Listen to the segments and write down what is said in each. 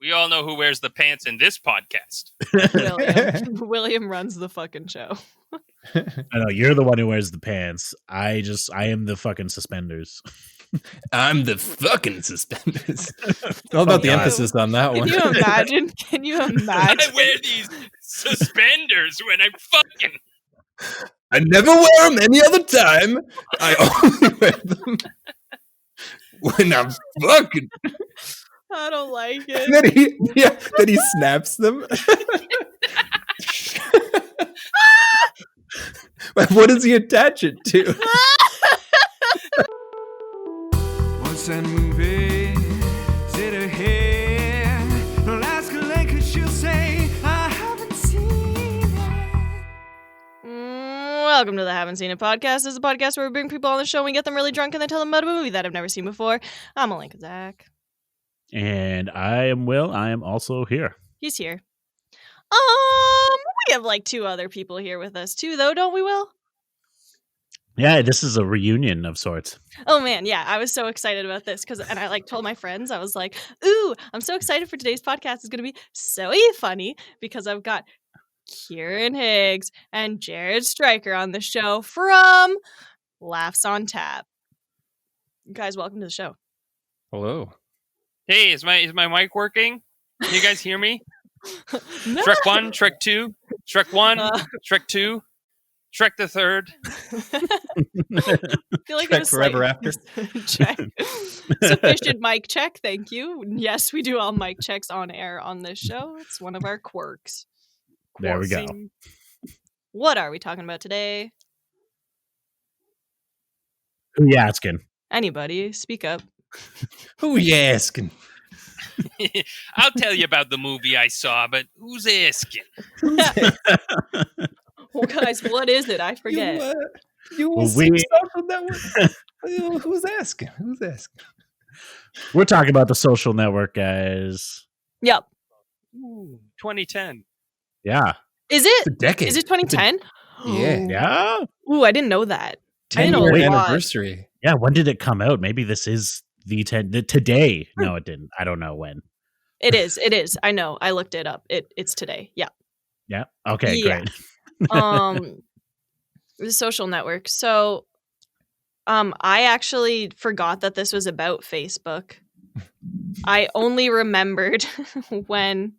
We all know who wears the pants in this podcast. William runs the fucking show. I know you're the one who wears the pants. I am the fucking suspenders. I'm the fucking suspenders. All about the emphasis on that one. Can you imagine? I wear these suspenders when I'm fucking. I never wear them any other time. I only wear them when I'm fucking. I don't like it. And then he snaps them. What does he attach it to? What's that movie? Is it a hit? I'll ask Alenka, she'll say, I haven't seen it. Welcome to the Haven't Seen It podcast. This is a podcast where we bring people on the show and we get them really drunk and then tell them about a movie that I've never seen before. I'm Alenka Zach. And I am Will. I am also here. He's here. We have like two other people here with us too, though, don't we, Will? Yeah, this is a reunion of sorts. Oh man, yeah, I was so excited about this and I told my friends, I was like, "Ooh, I'm so excited for today's podcast. It's going to be so funny because I've got Kieron Higgs and Jared Stryker on the show from Laughs on Tap." Guys, welcome to the show. Hello. Hey, is my mic working? Can you guys hear me? No. Shrek 1, Shrek 2, Shrek 1, Shrek 2, Shrek the Third. I feel like Shrek it was forever like, after. check. Sufficient mic check, thank you. Yes, we do all mic checks on air on this show. It's one of our quirks. There we go. What are we talking about today? Who you asking? Anybody, speak up. Who you asking? I'll tell you about the movie I saw, but who's asking? Well, guys, what is it? I forget. You Well, see social network? Who's asking? Who's asking? We're talking about the Social Network, guys. Yep. Ooh, 2010. Yeah. Is it? It's a decade. Is it 2010? Yeah. Ooh, I didn't know that. 10-year Wait. anniversary. Yeah. When did it come out? Maybe this is today. No, it didn't. I don't know when. It is. I know. I looked it up. It's today. Yeah. Yeah. Okay. Yeah. Great. The Social Network. So, I actually forgot that this was about Facebook. I only remembered when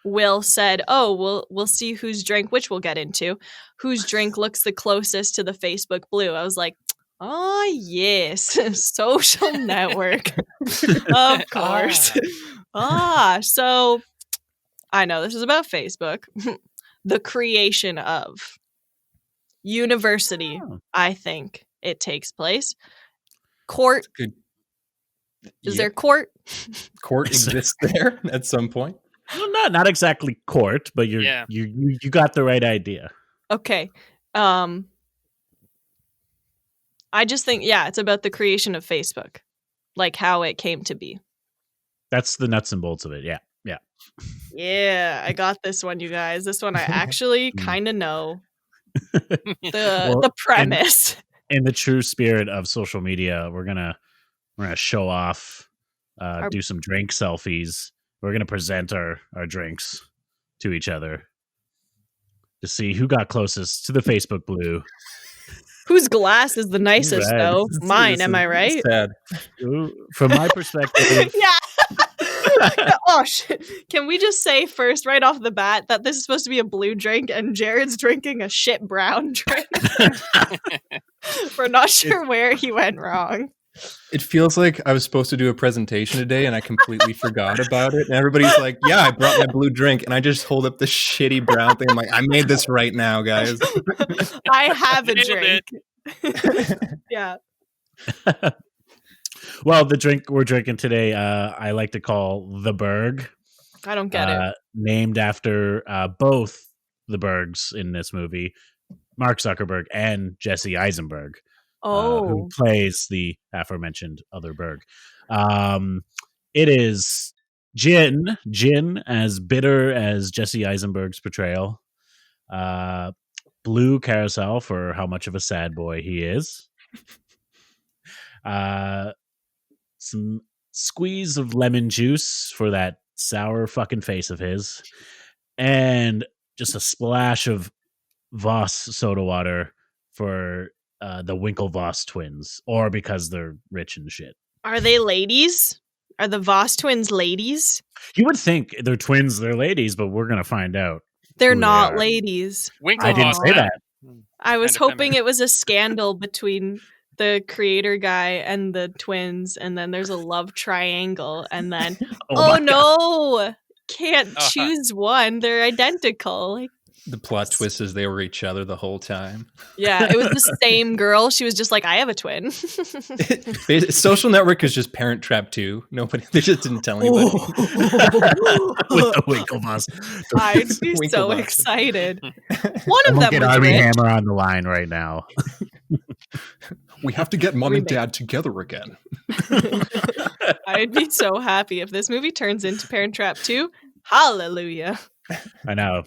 Will said, "Oh, we'll see whose drink," which we'll get into, whose drink looks the closest to the Facebook blue. I was like, "Oh yes, Social Network, of course." So I know this is about Facebook. The creation of university, I think it takes place. Court. Good. Is there court? Court exists there at some point? Well, not exactly court, but you got the right idea. Okay. I just think, it's about the creation of Facebook, like how it came to be. That's the nuts and bolts of it. Yeah. Yeah. Yeah, I got this one, you guys. This one I actually kind of know the premise. In the true spirit of social media, we're gonna show off, do some drink selfies. We're gonna present our drinks to each other to see who got closest to the Facebook blue. Whose glass is the nicest, though? Mine, am I right? Sad. From my perspective. Yeah. Oh, shit. Can we just say first, right off the bat, that this is supposed to be a blue drink and Jared's drinking a shit brown drink? We're not sure where he went wrong. It feels like I was supposed to do a presentation today and I completely forgot about it. And everybody's like, yeah, I brought my blue drink. And I just hold up the shitty brown thing. I'm like, I made this right now, guys. I have a drink. Yeah. Well, the drink we're drinking today, I like to call the Berg. I don't get it. Named after both the Bergs in this movie, Mark Zuckerberg and Jesse Eisenberg. Who plays the aforementioned other Berg. It is gin as bitter as Jesse Eisenberg's portrayal. Blue carousel for how much of a sad boy he is. Some squeeze of lemon juice for that sour fucking face of his, and just a splash of Voss soda water for the Winklevoss twins, or because they're rich and shit. Are they ladies? Are the Voss twins ladies? You would think they're twins, they're ladies, but we're gonna find out. They're Who they not are. ladies. I didn't say that. I was Kind of hoping it was a scandal between the creator guy and the twins, and then there's a love triangle, and then my God. no, can't choose one. They're identical. Like, The plot twist is they were each other the whole time. yeah, it was the same girl. She was just like, I have a twin. Social Network is just Parent Trap 2. They just didn't tell anybody. With the Winklevoss. I'd be so Winklevoss. excited. One of We'll them get was Armie rich. Hammer on the line right now. We have to get mom and Remake. dad together again. I'd be so happy if this movie turns into Parent Trap 2. Hallelujah. I know.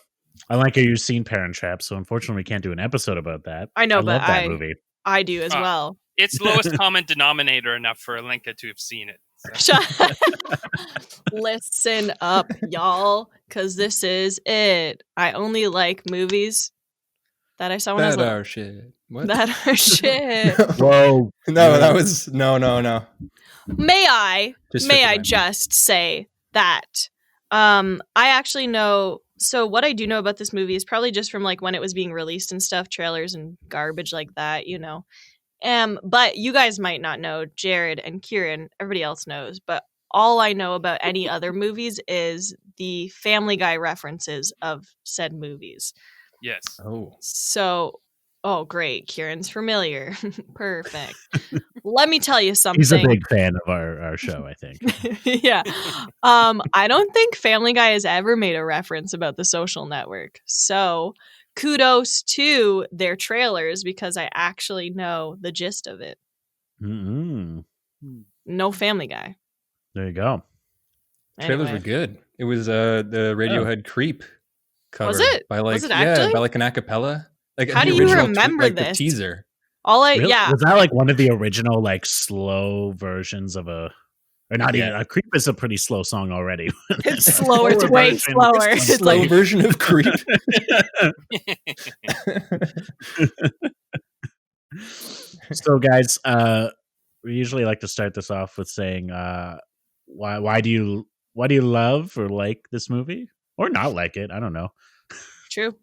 Alenka, you've seen Parent Trap, so unfortunately we can't do an episode about that. I know, I but love that movie. I do as well. It's lowest common denominator enough for Alenka to have seen it. So. Listen up, y'all, because this is it. I only like movies that I saw when I was That little. are shit. What? That are shit. Whoa. No, that was no. May I Just just say that I actually know. So what I do know about this movie is probably just from like when it was being released and stuff, trailers and garbage like that, you know. But you guys might not know. Jared and Kieran, everybody else knows. But all I know about any other movies is the Family Guy references of said movies. Yes. Oh. So, oh great, Kieran's familiar. Perfect. Let me tell you something. He's a big fan of our show, I think. Yeah. I don't think Family Guy has ever made a reference about the Social Network. So kudos to their trailers because I actually know the gist of it. Mm-mm. No Family Guy. There you go. Trailers Anyway. were good. It was the Radiohead Creep cover. Was it? By like Was it actually? by like an acapella. Like How the do you original remember like the this? teaser. All I Really? yeah. Was that like one of the original like slow versions of a, or not even a Creep is a pretty slow song already. It's slower. It's Slower way version. slower. It's It's Slow like version of Creep. So guys, we usually like to start this off with saying why do you love or like this movie or not like it? I don't know. true.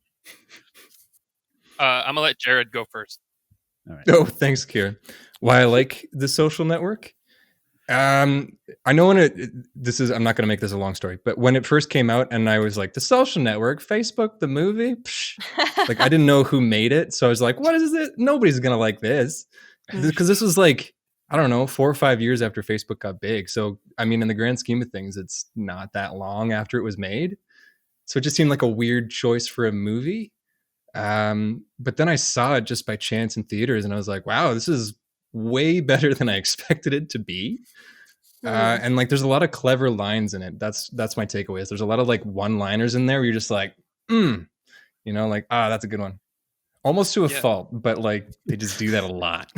I'm gonna let Jared go first. All right. Oh, thanks, Kieran. Why I like the Social Network? I know when I'm not going to make this a long story, but when it first came out and I was like, the Social Network, Facebook, the movie, like I didn't know who made it. So I was like, what is it? Nobody's going to like this. Because this was like, I don't know, 4 or 5 years after Facebook got big. So, I mean, in the grand scheme of things, it's not that long after it was made. So it just seemed like a weird choice for a movie. But then I saw it just by chance in theaters and I was like, wow, this is way better than I expected it to be. And like there's a lot of clever lines in it. That's my takeaways. There's a lot of like one-liners in there where you're just like, you know, like, that's a good one. Almost to a fault, but like they just do that a lot.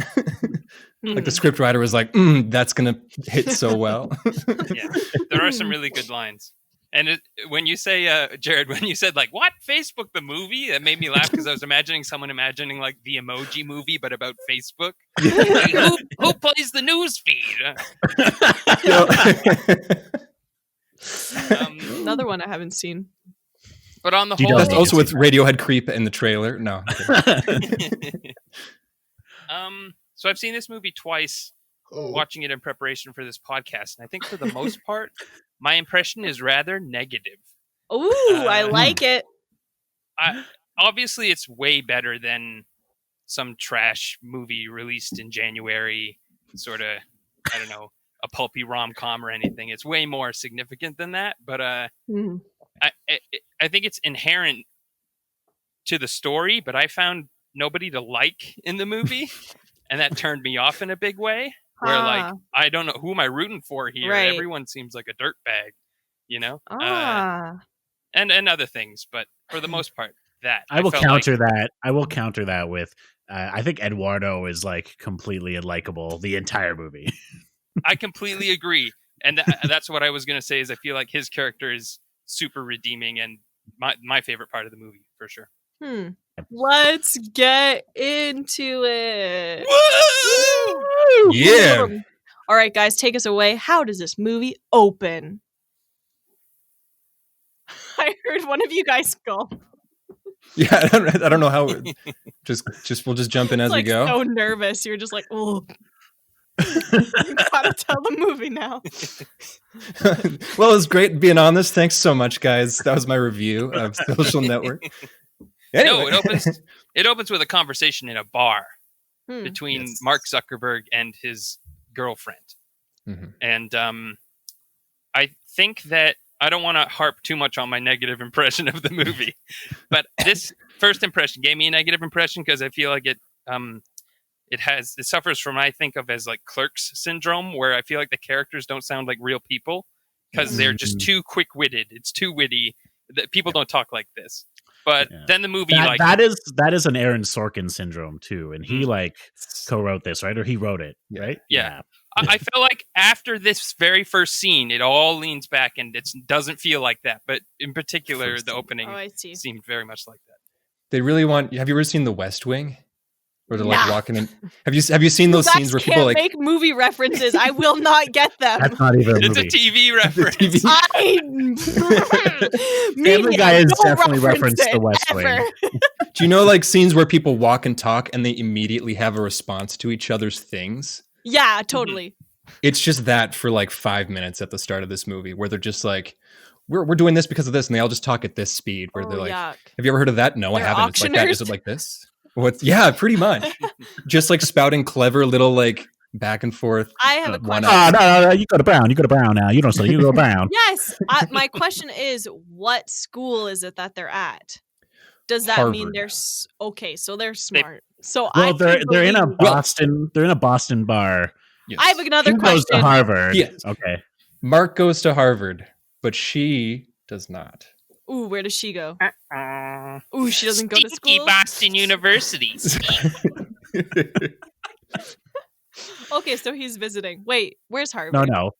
Like the script writer was like, that's gonna hit so well. Yeah, there are some really good lines. And when you say, Jared, when you said like, what, Facebook the movie? That made me laugh because I was imagining someone imagining like the Emoji Movie, but about Facebook. Like, who plays the news feed? Another one I haven't seen. But on the You whole, don't That's also with Radiohead Creep in the trailer. No. So I've seen this movie twice, watching it in preparation for this podcast, and I think for the most part, my impression is rather negative. Ooh, I like it. Obviously, it's way better than some trash movie released in January, sort of, I don't know, a pulpy rom-com or anything. It's way more significant than that, but I think it's inherent to the story, but I found nobody to like in the movie, and that turned me off in a big way, where like, I don't know, who am I rooting for here? Right. Everyone seems like a dirtbag, you know? Ah. And other things, but for the most part, that. I will felt counter that. I will counter that with I think Eduardo is like completely unlikable the entire movie. I completely agree. And that's what I was going to say is I feel like his character is super redeeming and my favorite part of the movie for sure. Let's get into it. Woo! Yeah. All right, guys, take us away. How does this movie open? I heard one of you guys gulp. Yeah, I don't know how. We'll just jump in as we go. So nervous. You're just like, oh. You gotta tell the movie now. Well, it was great being on this. Thanks so much, guys. That was my review of Social Network. Anyway. No, it opens with a conversation in a bar between Mark Zuckerberg and his girlfriend. Mm-hmm. And I think that I don't want to harp too much on my negative impression of the movie, but this first impression gave me a negative impression because I feel like it suffers from what I think of as like Clerks syndrome, where I feel like the characters don't sound like real people because they're just too quick-witted. It's too witty. That people don't talk like this. But then the movie that is an Aaron Sorkin syndrome too, and he co-wrote this, right? Or he wrote it, right? Yeah. I feel like after this very first scene, it all leans back and it doesn't feel like that. But in particular, the opening seemed very much like that. They really want. Have you ever seen The West Wing? Where they're like walking in. Have you seen those scenes where people like make movie references? I will not get them. That's not even a movie. It's a TV reference. Family Guy is definitely referenced The West Wing. Do you know like scenes where people walk and talk and they immediately have a response to each other's things? Yeah, totally. It's just that for like 5 minutes at the start of this movie where they're just like, we're doing this because of this, and they all just talk at this speed where they're like, yuck. Have you ever heard of that? No, I haven't. It's like that. Is it like this? Yeah, pretty much. Just like spouting clever little like back and forth. I have a question. No, you go to Brown. You go to Brown now. You don't say you go Brown. Yes. My question is, what school is it that they're at? Does that mean they're okay? So they're smart. They're in a Boston. They're in a Boston bar. Yes. I have another question. Goes to Harvard. Yes. Okay. Mark goes to Harvard, but she does not. Ooh, where does she go? Ooh, she doesn't go to school. Boston University. Okay, so he's visiting. Wait, where's Harvard? No.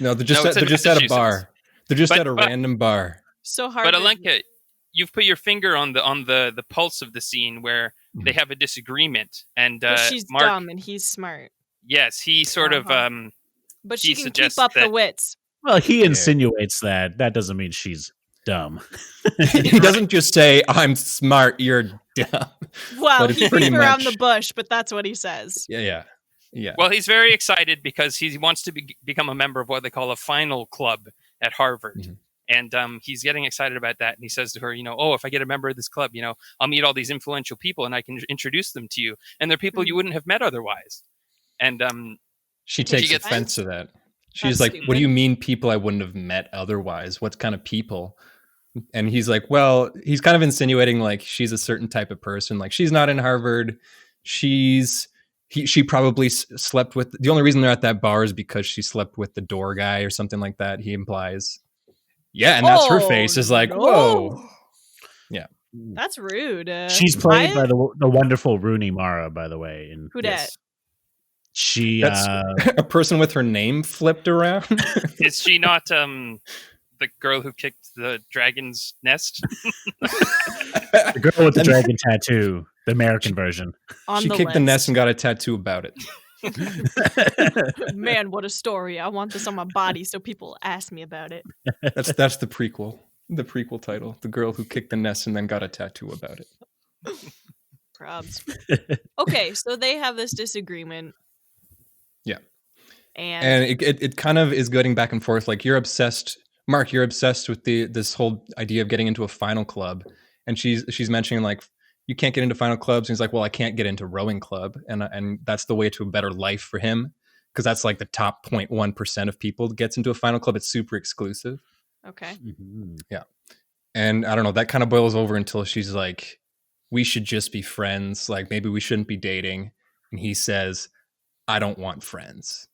They're just at a bar. They're just at a random bar. So Harvard. But Alenka, you've put your finger on the pulse of the scene where they have a disagreement, and she's Mark, dumb and he's smart. Yes, he sort of. But she can keep up the wits. Well, he insinuates that. That doesn't mean she's dumb. He doesn't just say, "I'm smart, you're dumb." Well, he beats around the bush, but that's what he says. Yeah. Well, he's very excited because he wants to become a member of what they call a final club at Harvard. And he's getting excited about that. And he says to her, if I get a member of this club, I'll meet all these influential people and I can introduce them to you. And they're people you wouldn't have met otherwise. And she takes offense to that. She's like, stupid. What do you mean people I wouldn't have met otherwise? What kind of people? And he's like, well, he's kind of insinuating like she's a certain type of person. Like she's not in Harvard. She probably slept with, the only reason they're at that bar is because she slept with the door guy or something like that, he implies. Yeah, and that's her face is like, whoa. Yeah. That's rude. She's played by the wonderful Rooney Mara, by the way. Who dat? She a person with her name flipped around. Is she not the girl who kicked the dragon's nest? The girl with the dragon tattoo, the American version. She kicked the nest and got a tattoo about it. Man, what a story. I want this on my body so people ask me about it. That's the prequel. The prequel title. The girl who kicked the nest and then got a tattoo about it. Probs. Okay, so they have this disagreement. Yeah. And it kind of is going back and forth. Like you're obsessed, Mark, you're obsessed with this whole idea of getting into a final club. And she's mentioning like, you can't get into final clubs. And he's like, well, I can't get into rowing club. And that's the way to a better life for him. Because that's like the top 0.1% of people that gets into a final club. It's super exclusive. Okay. Mm-hmm. Yeah. And I don't know, that kind of boils over until she's like, we should just be friends. Like maybe we shouldn't be dating. And he says, I don't want friends.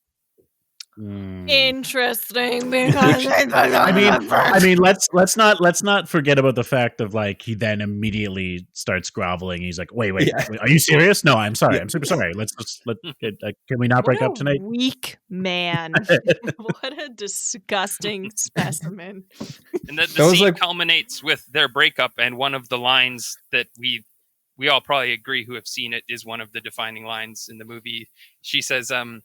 Interesting, because I mean, let's not forget about the fact of like he then immediately starts groveling. He's like, wait, wait, are you serious? No, I'm sorry. I'm super sorry. Can we not break up tonight? Weak man. What a disgusting specimen. And the scene culminates with their breakup, and one of the lines that we all probably agree who have seen it is one of the defining lines in the movie. She says, in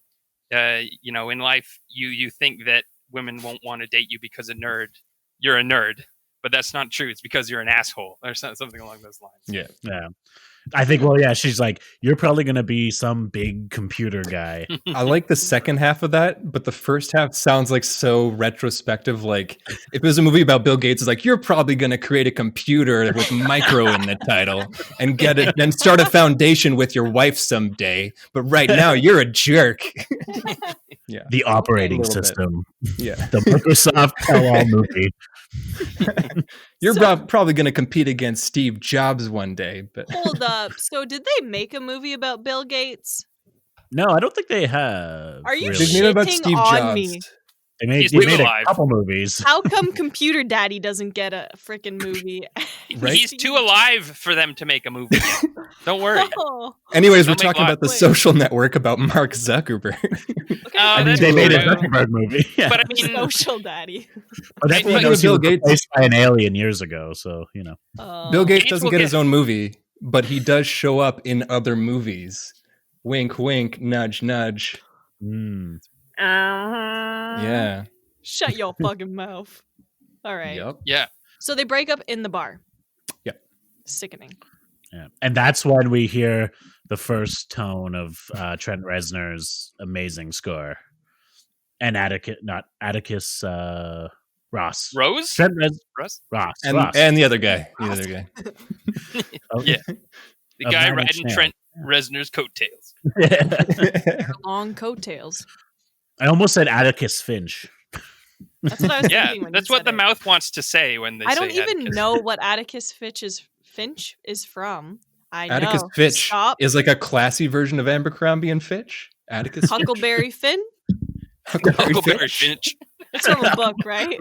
life, you think that women won't want to date you because you're a nerd, but that's not true. It's because you're an asshole, or something along those lines. Yeah. I think, she's like, you're probably going to be some big computer guy. I like the second half of that, but the first half sounds like so retrospective. Like if it was a movie about Bill Gates, it's like, you're probably going to create a computer with micro in the title and get it and start a foundation with your wife someday. But right now you're a jerk. Yeah. The operating system. Yeah. The Microsoft tell-all movie. You're probably going to compete against Steve Jobs one day. But hold up. So did they make a movie about Bill Gates? No, I don't think they have. Are you really. shitting about Steve on Jobs. me? They made a couple movies. How come Computer Daddy doesn't get a freaking movie? Right? He's too alive for them to make a movie. Don't worry. Oh. Anyways, we're talking about The Social Network about Mark Zuckerberg. Okay. They made a Zuckerberg movie. Yeah. But I mean, Social Daddy. But that's Bill he was replaced by an alien years ago, so Bill Gates doesn't get his own movie, but he does show up in other movies. Wink, wink, nudge, nudge. Yeah. Shut your fucking mouth. All right. Yep. Yeah. So they break up in the bar. Yep. Sickening. Yeah. And that's when we hear the first tone of Trent Reznor's amazing score. And Atticus Ross. Rose? Trent Ross? Ross. And the other guy. The other guy. Yeah. The guy riding Trent Reznor's coattails. Long coattails. I almost said Atticus Finch. That's what I was thinking. When that's you what said the it. mouth wants to say when they say I don't even Atticus. know what Atticus Finch is from. Atticus know. Fitch Stop. is like a classy version of Abercrombie and Fitch. Atticus Huckleberry Finn? Huckleberry Finch. It's from a book, right?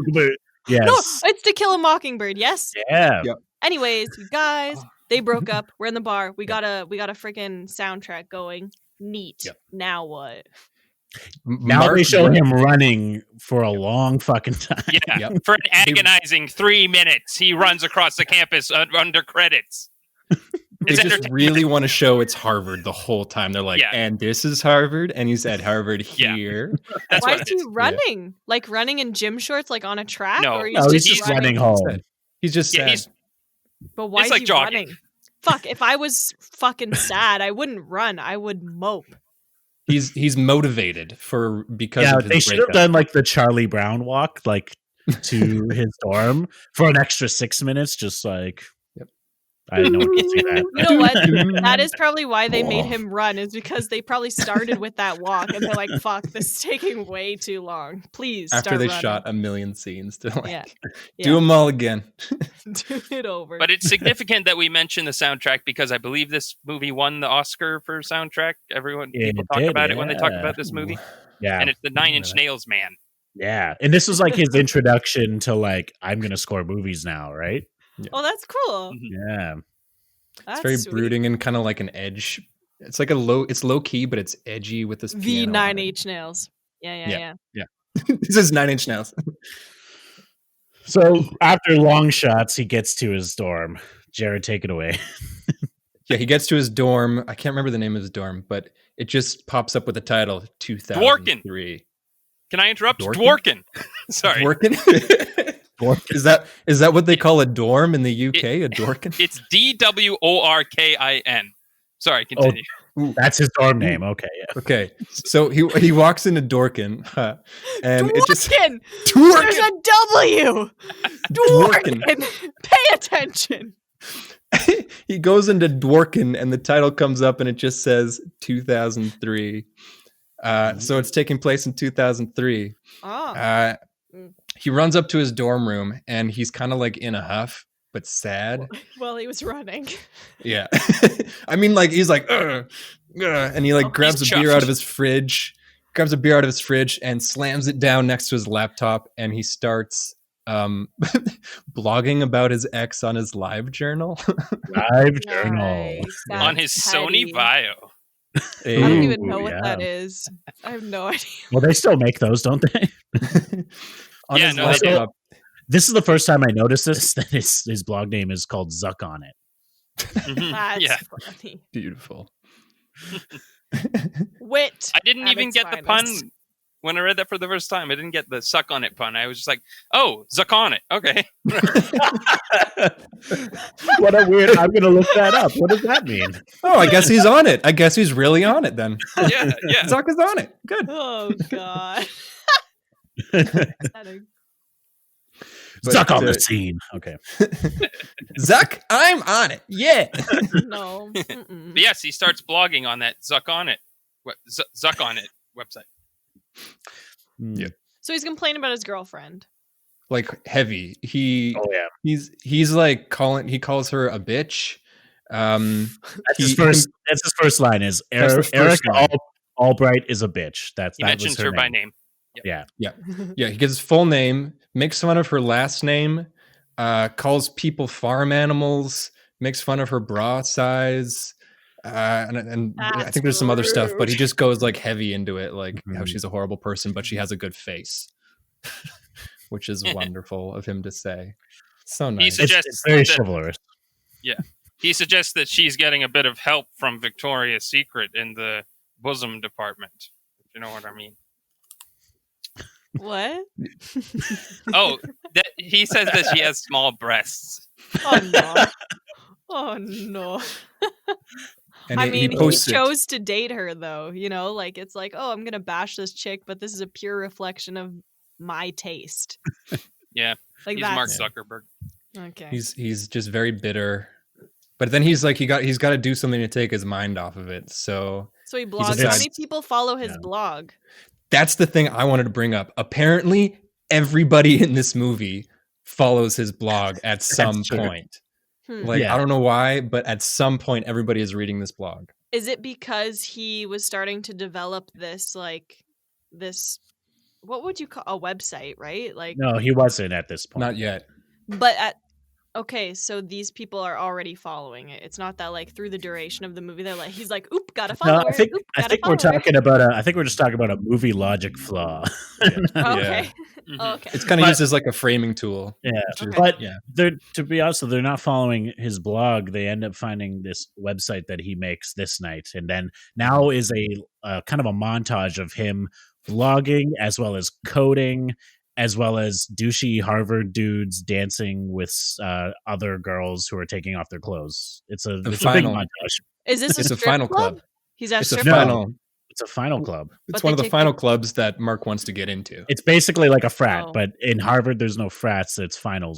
Yes. No, it's To Kill a Mockingbird. Yes. Yeah. Yep. Anyways, you guys, they broke up. We're in the bar. We got a freaking soundtrack going. Neat. Yep. Now what? Now they show him running for a long fucking time. Yeah. Yep. For an agonizing 3 minutes, he runs across the campus under credits. They just really want to show it's Harvard the whole time. They're like, and this is Harvard, and he's at Harvard here. That's Why what is he running? Yeah. Like running in gym shorts, like on a track? No, or he's just running home. He's just sad. But why is like he jogging. running? Fuck, if I was fucking sad, I wouldn't run. I would mope. He's motivated because of his they should have done like the Charlie Brown walk, like to his dorm for an extra 6 minutes, just like I didn't know what to see that. You know what? That is probably why they made him run, is because they probably started with that walk and they're like, fuck, this is taking way too long. Please start After they running. shot a million scenes to like Yeah. do them all again. Do it over. But it's significant that we mention the soundtrack because I believe this movie won the Oscar for soundtrack. People talk about it when they talk about this movie. Yeah. And it's the 9 Inch Nails man. Yeah. And this was like his introduction to like, I'm going to score movies now, right? Yeah. Oh, that's cool. Yeah. That's It's very sweet. brooding and kind of like an edge. It's like it's low key, but it's edgy with this The piano 9 Inch Nails. Yeah. This is 9 Inch Nails. So after long shots, he gets to his dorm. Jared, take it away. Yeah, he gets to his dorm. I can't remember the name of his dorm, but it just pops up with the title 2003. Can I interrupt? Dworkin? Sorry. Dworkin? Is that what they call a dorm in the UK? A Dworkin? It's DWORKIN. Sorry, continue. That's his dorm name. Okay. Yeah. Okay. So he walks into Dworkin, and Dworkin! it just There's a W! Dworkin! Pay attention! He goes into Dworkin, and the title comes up, and it just says 2003. So it's taking place in 2003. Oh. He runs up to his dorm room, and he's kind of like in a huff, but sad. Well, he was running. Yeah. I mean, like, he's like, and he like grabs a beer out of his fridge, grabs a beer out of his fridge and slams it down next to his laptop, and he starts blogging about his ex on his live journal. Live journal. Nice. On his That's Sony petty. bio. I don't even Ooh, know what yeah. that is. I have no idea. Well, they still make those, don't they? On Yeah, his no, they do. laptop. This is the first time I noticed this. That his blog name is called Zuck on it. Mhm. That's Yeah. funny. Beautiful. Wit. I didn't at even its get the finest. pun when I read that for the first time. I didn't get the suck on it pun. I was just like, oh, zuck on it. Okay. What a weird. I'm gonna look that up. What does that mean? Oh, I guess he's on it. I guess he's really on it then. Yeah. Zuck is on it. Good. Oh god. Pathetic. But, Zuck on the scene. Okay. Zuck, I'm on it. Yeah. No. Mm-mm. But yes, he starts blogging on that zuck on it. Zuck on it website. Yeah. So he's complaining about his girlfriend. Like heavy. Oh yeah. He's like he calls her a bitch. That's his He- first. That's his first line. Is That's the first Erica line. Albright is a bitch. That He was mentions her by name. Yeah. Yeah, he gives his full name, makes fun of her last name, calls people farm animals, makes fun of her bra size, and I That's think there's some other stuff, but he rude. just goes like heavy into it, like how Mhm. she's a horrible person, but she has a good face, which is wonderful of him to say. So He nice. suggests It's very that- chivalrous. He suggests that she's getting a bit of help from Victoria's Secret in the bosom department. If you know what I mean. What? Oh, that he says that she has small breasts. Oh no. Oh no. And I he mean, he posts it. chose to date her though, you know, like it's like, oh, I'm gonna bash this chick, but this is a pure reflection of my taste. Yeah, Like he's Mark that's Zuckerberg. okay. He's just very bitter. But then he's like he's got to do something to take his mind off of it. So So he blogs. How decides- many people follow his Yeah. blog? that's the thing I wanted to bring up. Apparently, everybody in this movie follows his blog at some true. point. Hmm. Like, Yeah. I don't know why, but at some point, everybody is reading this blog. Is it because he was starting to develop this what would you call a website, right? Like No, he wasn't at this point. Not yet. but okay, so these people are already following it. It's not that like through the duration of the movie they're like he's like, oop, gotta follow No, her. I think oop, I gotta think we're follow her." talking about a. I think we're just talking about a movie logic flaw. Okay. Mhm. Okay. It's kind of But- used as like a framing tool. Yeah, Okay. but Yeah. they're to be honest, they're not following his blog. They end up finding this website that he makes this night, and then now is a kind of a montage of him blogging as well as coding, as well as douchey Harvard dudes dancing with other girls who are taking off their clothes. It's a big final- montage. Is this It's a a strip final club. He's at a It's a strip No. club. final. It's a final club. It's But one they of the take final the- clubs that Mark wants to get into. It's basically like a frat, Oh. but in Harvard there's no frats. It's final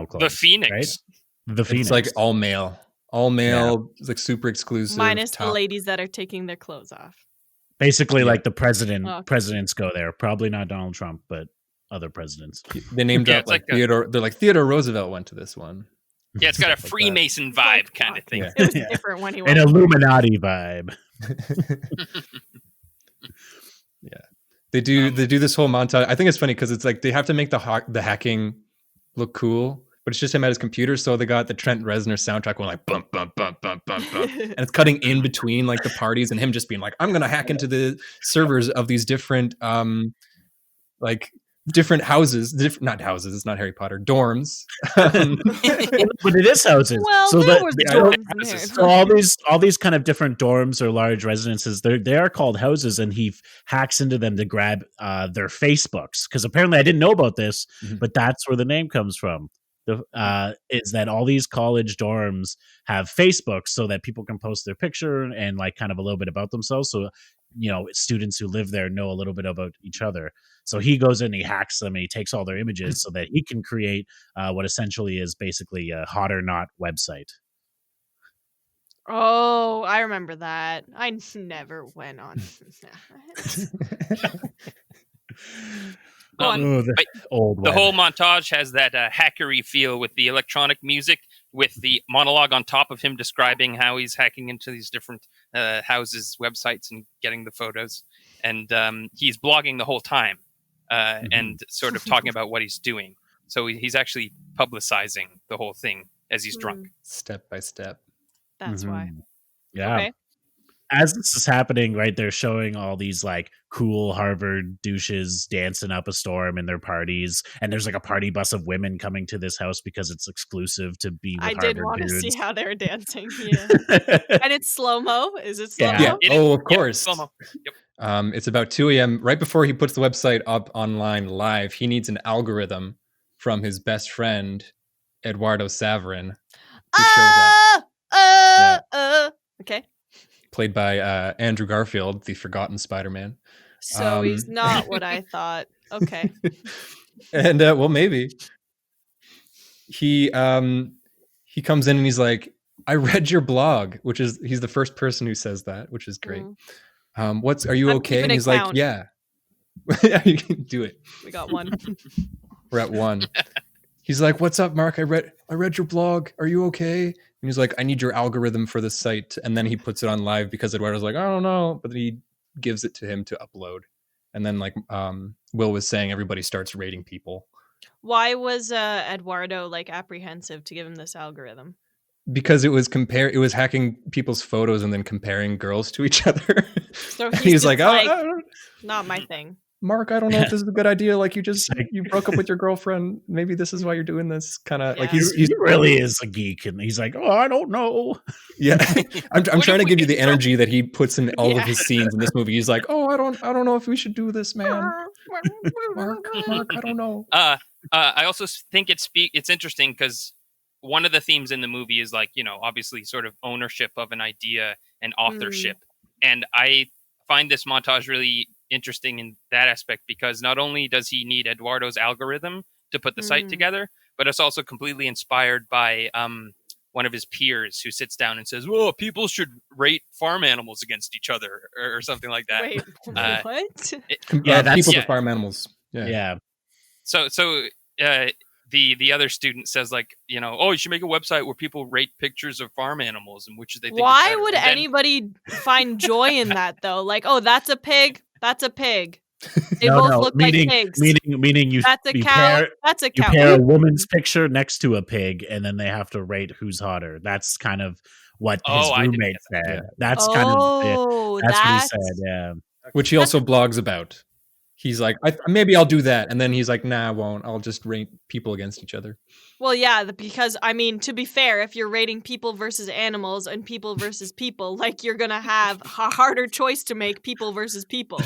club. The Phoenix. right? The Phoenix. It's like all male, like super exclusive. Minus the top- ladies that are taking their clothes off. basically Yeah. like the president. Oh, okay. Presidents go there. Probably not Donald Trump, but other presidents. They named Yeah, up it's like like a- Theodore. They're like Theodore Roosevelt went to this one. Yeah, it's got a Stuff like that. Freemason vibe kind of thing. Yeah. It was Yeah. different when he An went. Illuminati vibe. They do this whole montage. I think it's funny because it's like they have to make the hacking look cool, but it's just him at his computer. So they got the Trent Reznor soundtrack going like bump bump bump bump bump bump, and it's cutting in between like the parties and him just being like, I'm gonna hack into the servers of these different like different houses, not houses. It's not Harry Potter dorms. But it is houses. Well, so there the- was the- dorms in houses. there. So all these kind of different dorms or large residences, they are called houses, and he hacks into them to grab their Facebooks. Because apparently I didn't know about this, Mhm. but that's where the name comes from. Is that all these college dorms have Facebooks so that people can post their picture and like kind of a little bit about themselves. So, you know, students who live there know a little bit about each other. So he goes in, he hacks them, and he takes all their images so that he can create what essentially is basically a hot or not website. Oh, I remember that. I never went on. Go on. Oh, the but old The web. whole montage has that hackery feel with the electronic music, with the monologue on top of him describing how he's hacking into these different houses' websites and getting the photos. And he's blogging the whole time and sort of talking about what he's doing. So he's actually publicizing the whole thing as he's drunk. Step by step. That's why. Yeah. Okay. As this is happening, right, they're showing all these like cool Harvard douches dancing up a storm in their parties, and there's like a party bus of women coming to this house because it's exclusive to be with I Harvard did want to dudes. see how they're dancing. Yeah. And it's slow-mo. Is it slow-mo? Yeah. Oh, of course. Yeah, slow-mo. Yep. It's about 2 a.m. Right before he puts the website up online live, he needs an algorithm from his best friend, Eduardo Saverin, who shows up. Okay. Played by Andrew Garfield, the forgotten Spider-Man. So he's not what I thought. Okay. And well, maybe. He comes in and he's like, I read your blog, which is, he's the first person who says that, which is great. Are you I'm okay? And he's count. like, yeah. Yeah, you can do it. We got one. We're at 1. He's like, what's up, Mark? I read your blog. Are you okay? And he's like, I need your algorithm for the site. And then he puts it on live because Eduardo's like, I don't know. But then he gives it to him to upload. And then like Will was saying, everybody starts rating people. Why was Eduardo like apprehensive to give him this algorithm? Because it was hacking people's photos and then comparing girls to each other. So he's like, not my thing. Mark, I don't know if this is a good idea. Like you broke up with your girlfriend. Maybe this is why you're doing this. Kind of like he really is a geek, and he's like, oh, I don't know. Yeah, I'm trying to give you the energy that he puts in all of his scenes in this movie. He's like, oh, I don't know if we should do this, man. Mark, I don't know. I also think it's interesting because one of the themes in the movie is like, obviously sort of ownership of an idea and authorship. And I find this montage really interesting in that aspect because not only does he need Eduardo's algorithm to put the site together, but it's also completely inspired by one of his peers who sits down and says, well, people should rate farm animals against each other or something like that. Wait, what? People to farm animals. Yeah. So the other student says like, oh, you should make a website where people rate pictures of farm animals and which they think. Why would anybody find joy in that though? Like, oh, that's a pig. That's a pig. They both look like pigs. Meaning you. That's a cow. That's a cow. You pair a woman's picture next to a pig, and then they have to rate who's hotter. That's kind of what his roommate said. Yeah. That's kind of that's what he said. Yeah, which he also blogs about. He's like, maybe I'll do that. And then he's like, nah, I won't. I'll just rate people against each other. Well, yeah, because, I mean, to be fair, if you're rating people versus animals and people versus people, like, you're going to have a harder choice to make people versus people.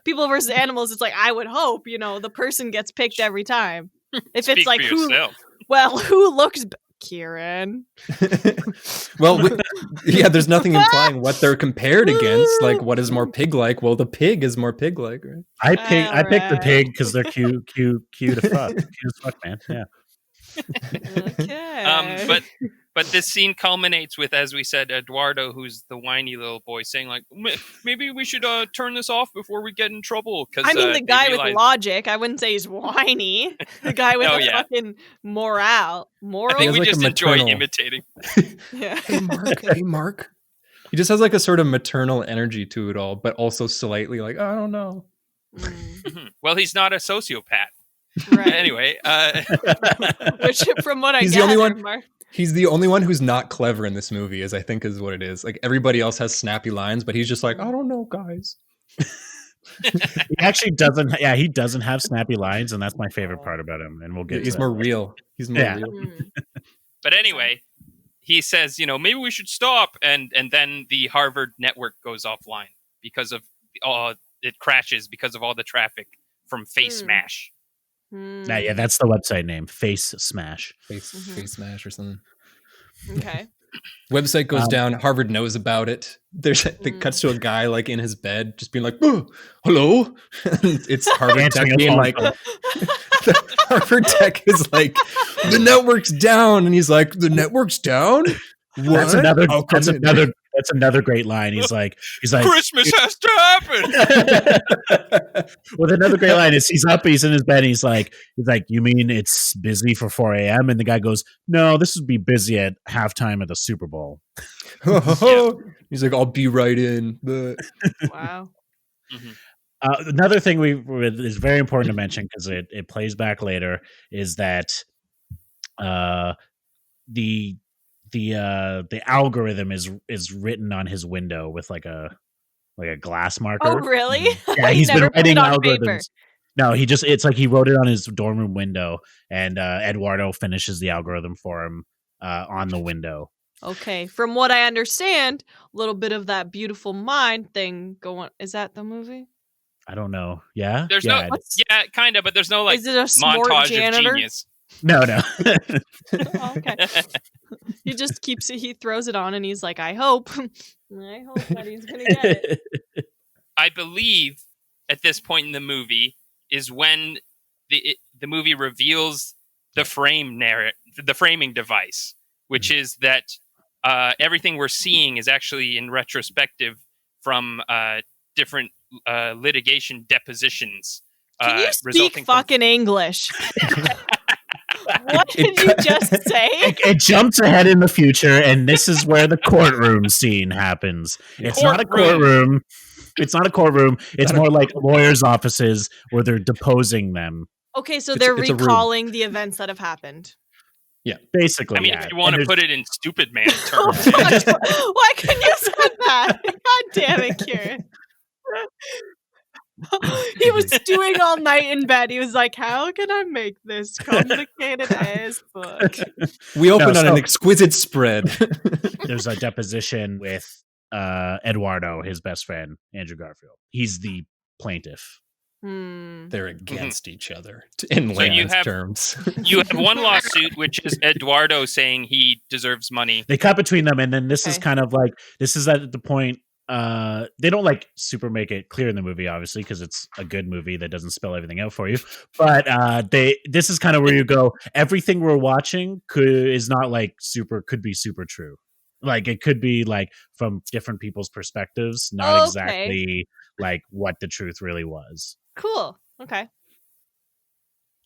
People versus animals, it's like, I would hope, the person gets picked every time. If it's like, who looks... Kieran. Well, there's nothing implying what they're compared against. Like, what is more pig-like? Well, the pig is more pig-like, right? I picked the pig because they're cute as fuck. Cute as fuck, man. Yeah. Okay. But this scene culminates with, as we said, Eduardo, who's the whiny little boy, saying like, maybe we should turn this off before we get in trouble. I mean, the guy with logic. I wouldn't say he's whiny. The guy with fucking moral. I think we like just enjoy imitating. Yeah. Hey, Mark. He just has like a sort of maternal energy to it all, but also slightly like, I don't know. Well, he's not a sociopath. Right. Anyway. Which, from what I he's gather, the only one. Mark. He's the only one who's not clever in this movie, I think is what it is. Like everybody else has snappy lines, but he's just like, I don't know, guys. He actually doesn't. Yeah, he doesn't have snappy lines, and that's my favorite part about him. And we'll get. He's more real. He's more real. But anyway, he says, maybe we should stop, and then the Harvard network goes offline because of it crashes because of all the traffic from Face Smash. Yeah, that's the website name, Face Smash. Face Smash or something. Okay. Website goes down. Harvard knows about it. It cuts to a guy like in his bed, just being like, oh, "Hello." It's Harvard Tech being like, Harvard Tech is like, "The network's down," and he's like, "The network's down." What? That's another great line. He's like, Christmas has to happen. Well, another great line is he's up, he's in his bed, and he's like, you mean it's busy for 4 a.m.? And the guy goes, no, this would be busy at halftime of the Super Bowl. He's like, I'll be right in. But Wow. Another thing is very important to mention because it plays back later is that the algorithm is written on his window with like a glass marker. Oh, really? Yeah, he's been writing algorithms. No, it's like he wrote it on his dorm room window, and Eduardo finishes the algorithm for him on the window. Okay, from what I understand, a little bit of that Beautiful Mind thing going. Is that the movie? I don't know. Yeah, There's no, kind of, but there's no like is it a smart montage janitor? of genius. No. Oh, okay. He just keeps it. He throws it on, and he's like, "I hope that he's gonna get it." I believe at this point in the movie is when the movie reveals the framing device, which is that everything we're seeing is actually in retrospective from different litigation depositions. Can you speak fucking English? What did you just say? It jumps ahead in the future, and this is where the courtroom scene happens. It's not a courtroom. It's not a courtroom. It's more like lawyers' offices where they're deposing them. Okay, so they're recalling the events that have happened. Yeah, basically. I mean, if you want to put it in stupid man terms. Why couldn't you say that? God damn it, Kieran. He was stewing all night in bed. He was like, how can I make this complicated ass book? We opened on an exquisite spread. There's a deposition with Eduardo, his best friend, Andrew Garfield. He's the plaintiff. They're against each other in layman's terms. You have one lawsuit, which is Eduardo saying he deserves money. They cut between them, and then this is kind of like, this is at the point, they don't like super make it clear in the movie, obviously, because it's a good movie that doesn't spell everything out for you. But this is kind of where you go, everything we're watching could be super true. Like it could be like from different people's perspectives, not exactly like what the truth really was. Cool. Okay.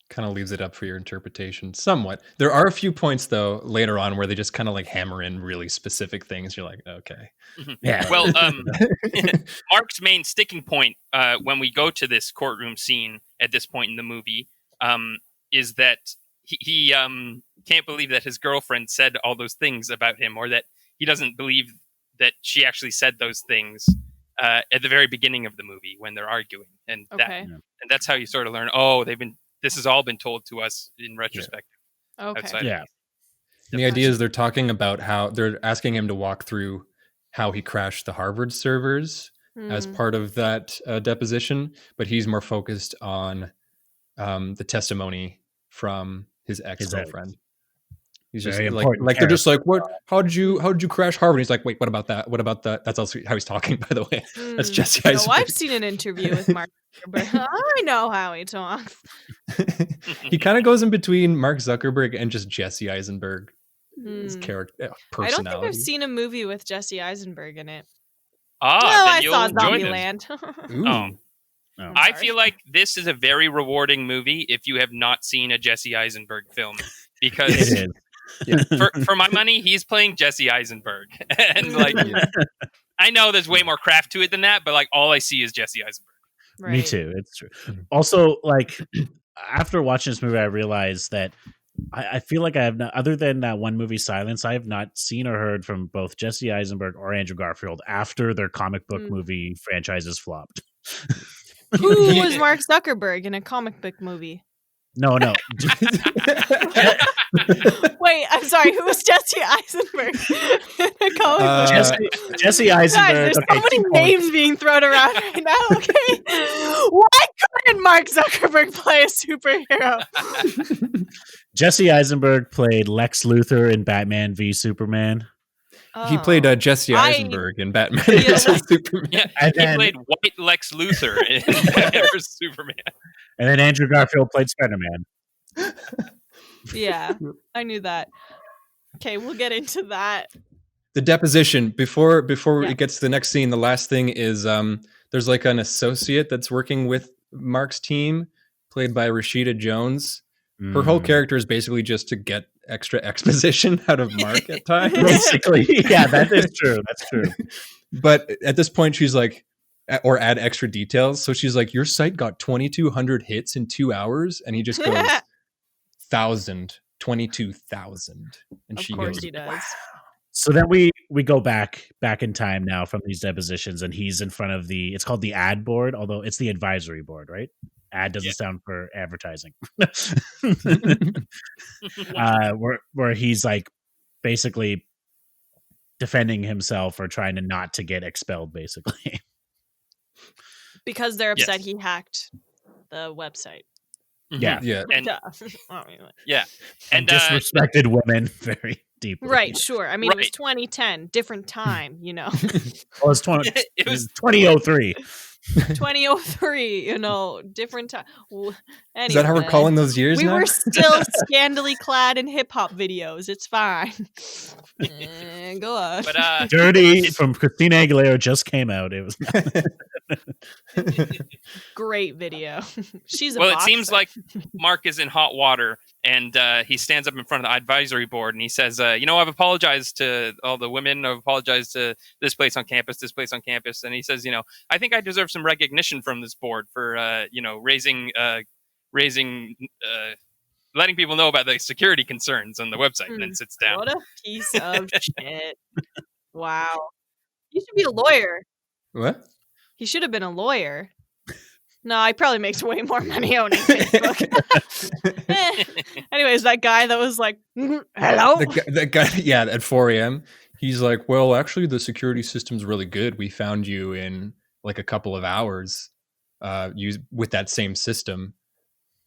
Kind of leaves it up for your interpretation somewhat. There are a few points though later on where they just kind of like hammer in really specific things. You're like, okay. Yeah. Well, Mark's main sticking point when we go to this courtroom scene at this point in the movie is that he can't believe that his girlfriend said all those things about him, or that he doesn't believe that she actually said those things at the very beginning of the movie when they're arguing, and that's how you sort of learn. Oh, this has all been told to us in retrospect. Yeah. Okay. Yeah. And the idea is they're talking about how they're asking him to walk through how he crashed the Harvard servers as part of that deposition, but he's more focused on the testimony from his ex-girlfriend. He's just like they're just like, what? How did you crash Harvard? He's like, wait, what about that? What about that? That's also how he's talking, by the way. That's Jesse Eisenbergs. No, I've seen an interview with Mark Zuckerberg. I know how he talks. He kind of goes in between Mark Zuckerberg and just Jesse Eisenberg. His character personality. I don't think I've seen a movie with Jesse Eisenberg in it. I saw Zombieland. I feel like this is a very rewarding movie if you have not seen a Jesse Eisenberg film, because for my money, he's playing Jesse Eisenberg, and like I know there's way more craft to it than that, but like all I see is Jesse Eisenberg. Right. Me too. It's true. Also, like after watching this movie, I realized that I feel like I have not, other than that one movie, Silence, I have not seen or heard from both Jesse Eisenberg or Andrew Garfield after their comic book movie franchises flopped. Who was Mark Zuckerberg in a comic book movie? No. Wait, I'm sorry. Who was Jesse Eisenberg in a comic book? Jesse Eisenberg. Guys, there's so many names being thrown around right now. Okay, why couldn't Mark Zuckerberg play a superhero? Jesse Eisenberg played Lex Luthor in Batman v Superman. He played Jesse Eisenberg in Batman vs Superman. Yeah, he played White Lex Luthor in Batman vs Superman. And then Andrew Garfield played Spider-Man. Yeah, I knew that. Okay, we'll get into that. The deposition, before it gets to the next scene, the last thing is there's like an associate that's working with Mark's team, played by Rashida Jones. Her whole character is basically just to get extra exposition out of Mark at times. Basically, yeah, that is true. That's true. But at this point, she's like, or add extra details. So she's like, your site got 2,200 hits in 2 hours. And he just goes, 22,000. And Of she course goes, he does. wow. So then we go back in time now from these depositions, and he's in front of it's called the ad board, although it's the advisory board, right? Ad doesn't sound for advertising. Where he's like basically defending himself or trying to not to get expelled, basically. Because they're upset he hacked the website. Yeah. Yeah. And yeah. And disrespected women very deeply. Right, sure. I mean, Right. it was 2010, different time, you know. Well, it was 2003. 2003, you know, different time. Anyway, Is that how we're calling those years we now? were still scandally clad in hip hop videos. It's fine. Go on. But Dirty from Christina Aguilera just came out. It was Great video. She's a well, it boxer. seems like Mark is in hot water, and he stands up in front of the advisory board, and he says, I've apologized to all the women. I've apologized to this place on campus, and he says, I think I deserve some recognition from this board for, letting people know about the security concerns on the website, and then sits down. What a piece of shit. Wow. He should be a lawyer. What? He should have been a lawyer. No, he probably makes way more money owning Facebook. Anyways, that guy that was like, hello? That guy, yeah, at 4 a.m., he's like, well, actually, the security system's really good. We found you in like a couple of hours with that same system.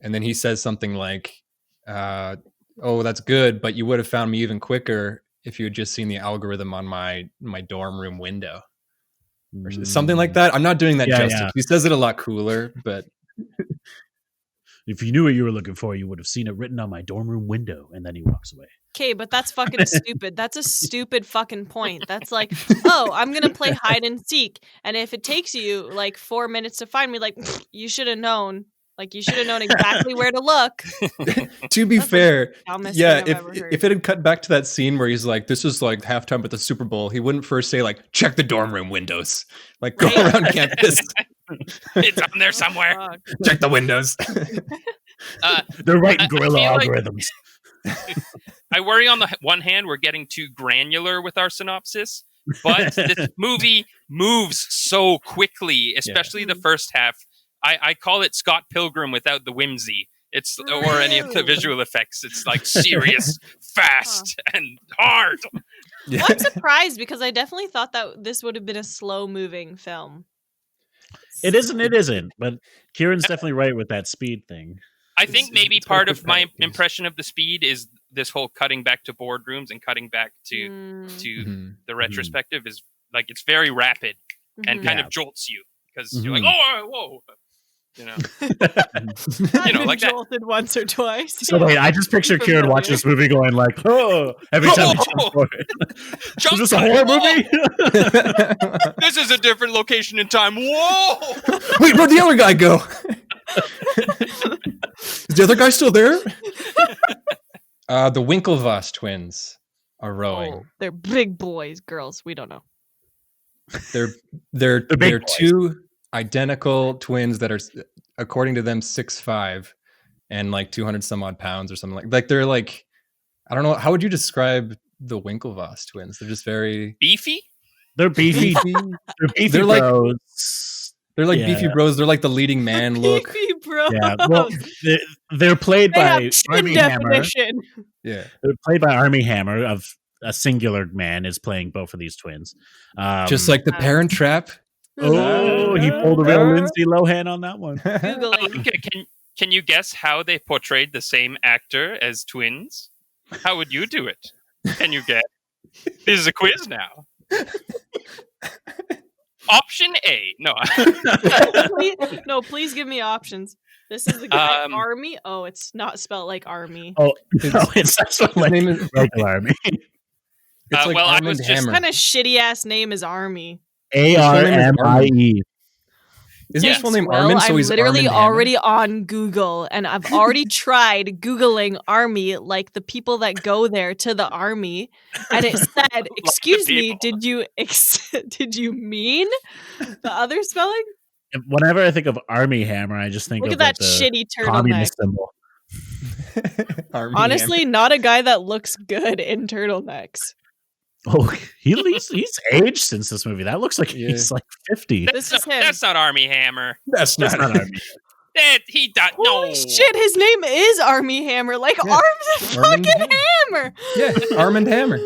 And then he says something like, oh, that's good, but you would have found me even quicker if you had just seen the algorithm on my dorm room window. Or something like that. I'm not doing that justice. Yeah. He says it a lot cooler, but if you knew what you were looking for, you would have seen it written on my dorm room window. And then he walks away. Okay, but that's fucking stupid. That's a stupid fucking point. That's like, oh, I'm going to play hide and seek. And if it takes you like 4 minutes to find me, like, you should have known. Like, you should have known exactly where to look. To be fair, yeah, if it had cut back to that scene where he's like, this is like halftime at the Super Bowl, he wouldn't first say, like, check the dorm room windows. Like, go around campus. It's on there somewhere. Check the windows. They're writing guerrilla algorithms. I worry on the one hand, we're getting too granular with our synopsis, but this movie moves so quickly, especially the first half. I call it Scott Pilgrim without the whimsy. It's or any of the visual effects. It's like serious, fast, and hard. Yeah. Well, I'm surprised because I definitely thought that this would have been a slow-moving film. It isn't. But Kieran's definitely right with that speed thing. I think maybe part of my impression of the speed is this whole cutting back to boardrooms and cutting back to the retrospective is like it's very rapid and kind of jolts you because you're like, oh, whoa. Like jolted once or twice. So wait, I just picture Kieran watching this movie going like, oh, every time he jumps forward. Is this a horror movie? This is a different location and time. Whoa! Wait, where'd the other guy go? Is the other guy still there? The Winklevoss twins are rowing. Oh, they're big boys, girls. We don't know. They're two identical twins that are, according to them, 6'5" and like 200 some odd pounds or something like they're like, I don't know, how would you describe the Winklevoss twins? They're just very beefy. They're beefy. They're beefy. They're bros. They're like beefy bros. They're like the leading man look. Beefy bros. Yeah. Well, they're played by Armie Hammer. Yeah. They're played by Armie Hammer. Of a singular man is playing both of these twins. Just like the Parent Trap. Oh, he pulled a real Lindsay Lohan on that one. Can you guess how they portrayed the same actor as twins? How would you do it? Can you guess? This is a quiz now. Option A. No. Please give me options. This is the guy Army. Oh, it's not spelled like Army. Oh, it's like regular Army. It's like I was just kind of shitty ass name is Army. ARMIE. Isn't his full name Will, Armin? So I'm he's literally Armin Hammer? already on Google, and I've already tried Googling army, like the people that go there to the army, and it said, "Excuse me, did you mean the other spelling?" Whenever I think of Army Hammer, I just think Look of at that the shitty turtleneck. communist symbol. Armin Honestly, Hammer. not a guy that looks good in turtlenecks. Oh, he's aged since this movie. That looks like he's like 50. This is him. That's not Army Hammer. That's not Army. He died. Holy No. shit, his name is Army Hammer. Like, Yeah. Arm's a Armin fucking hammer. Yeah, Armin Hammer.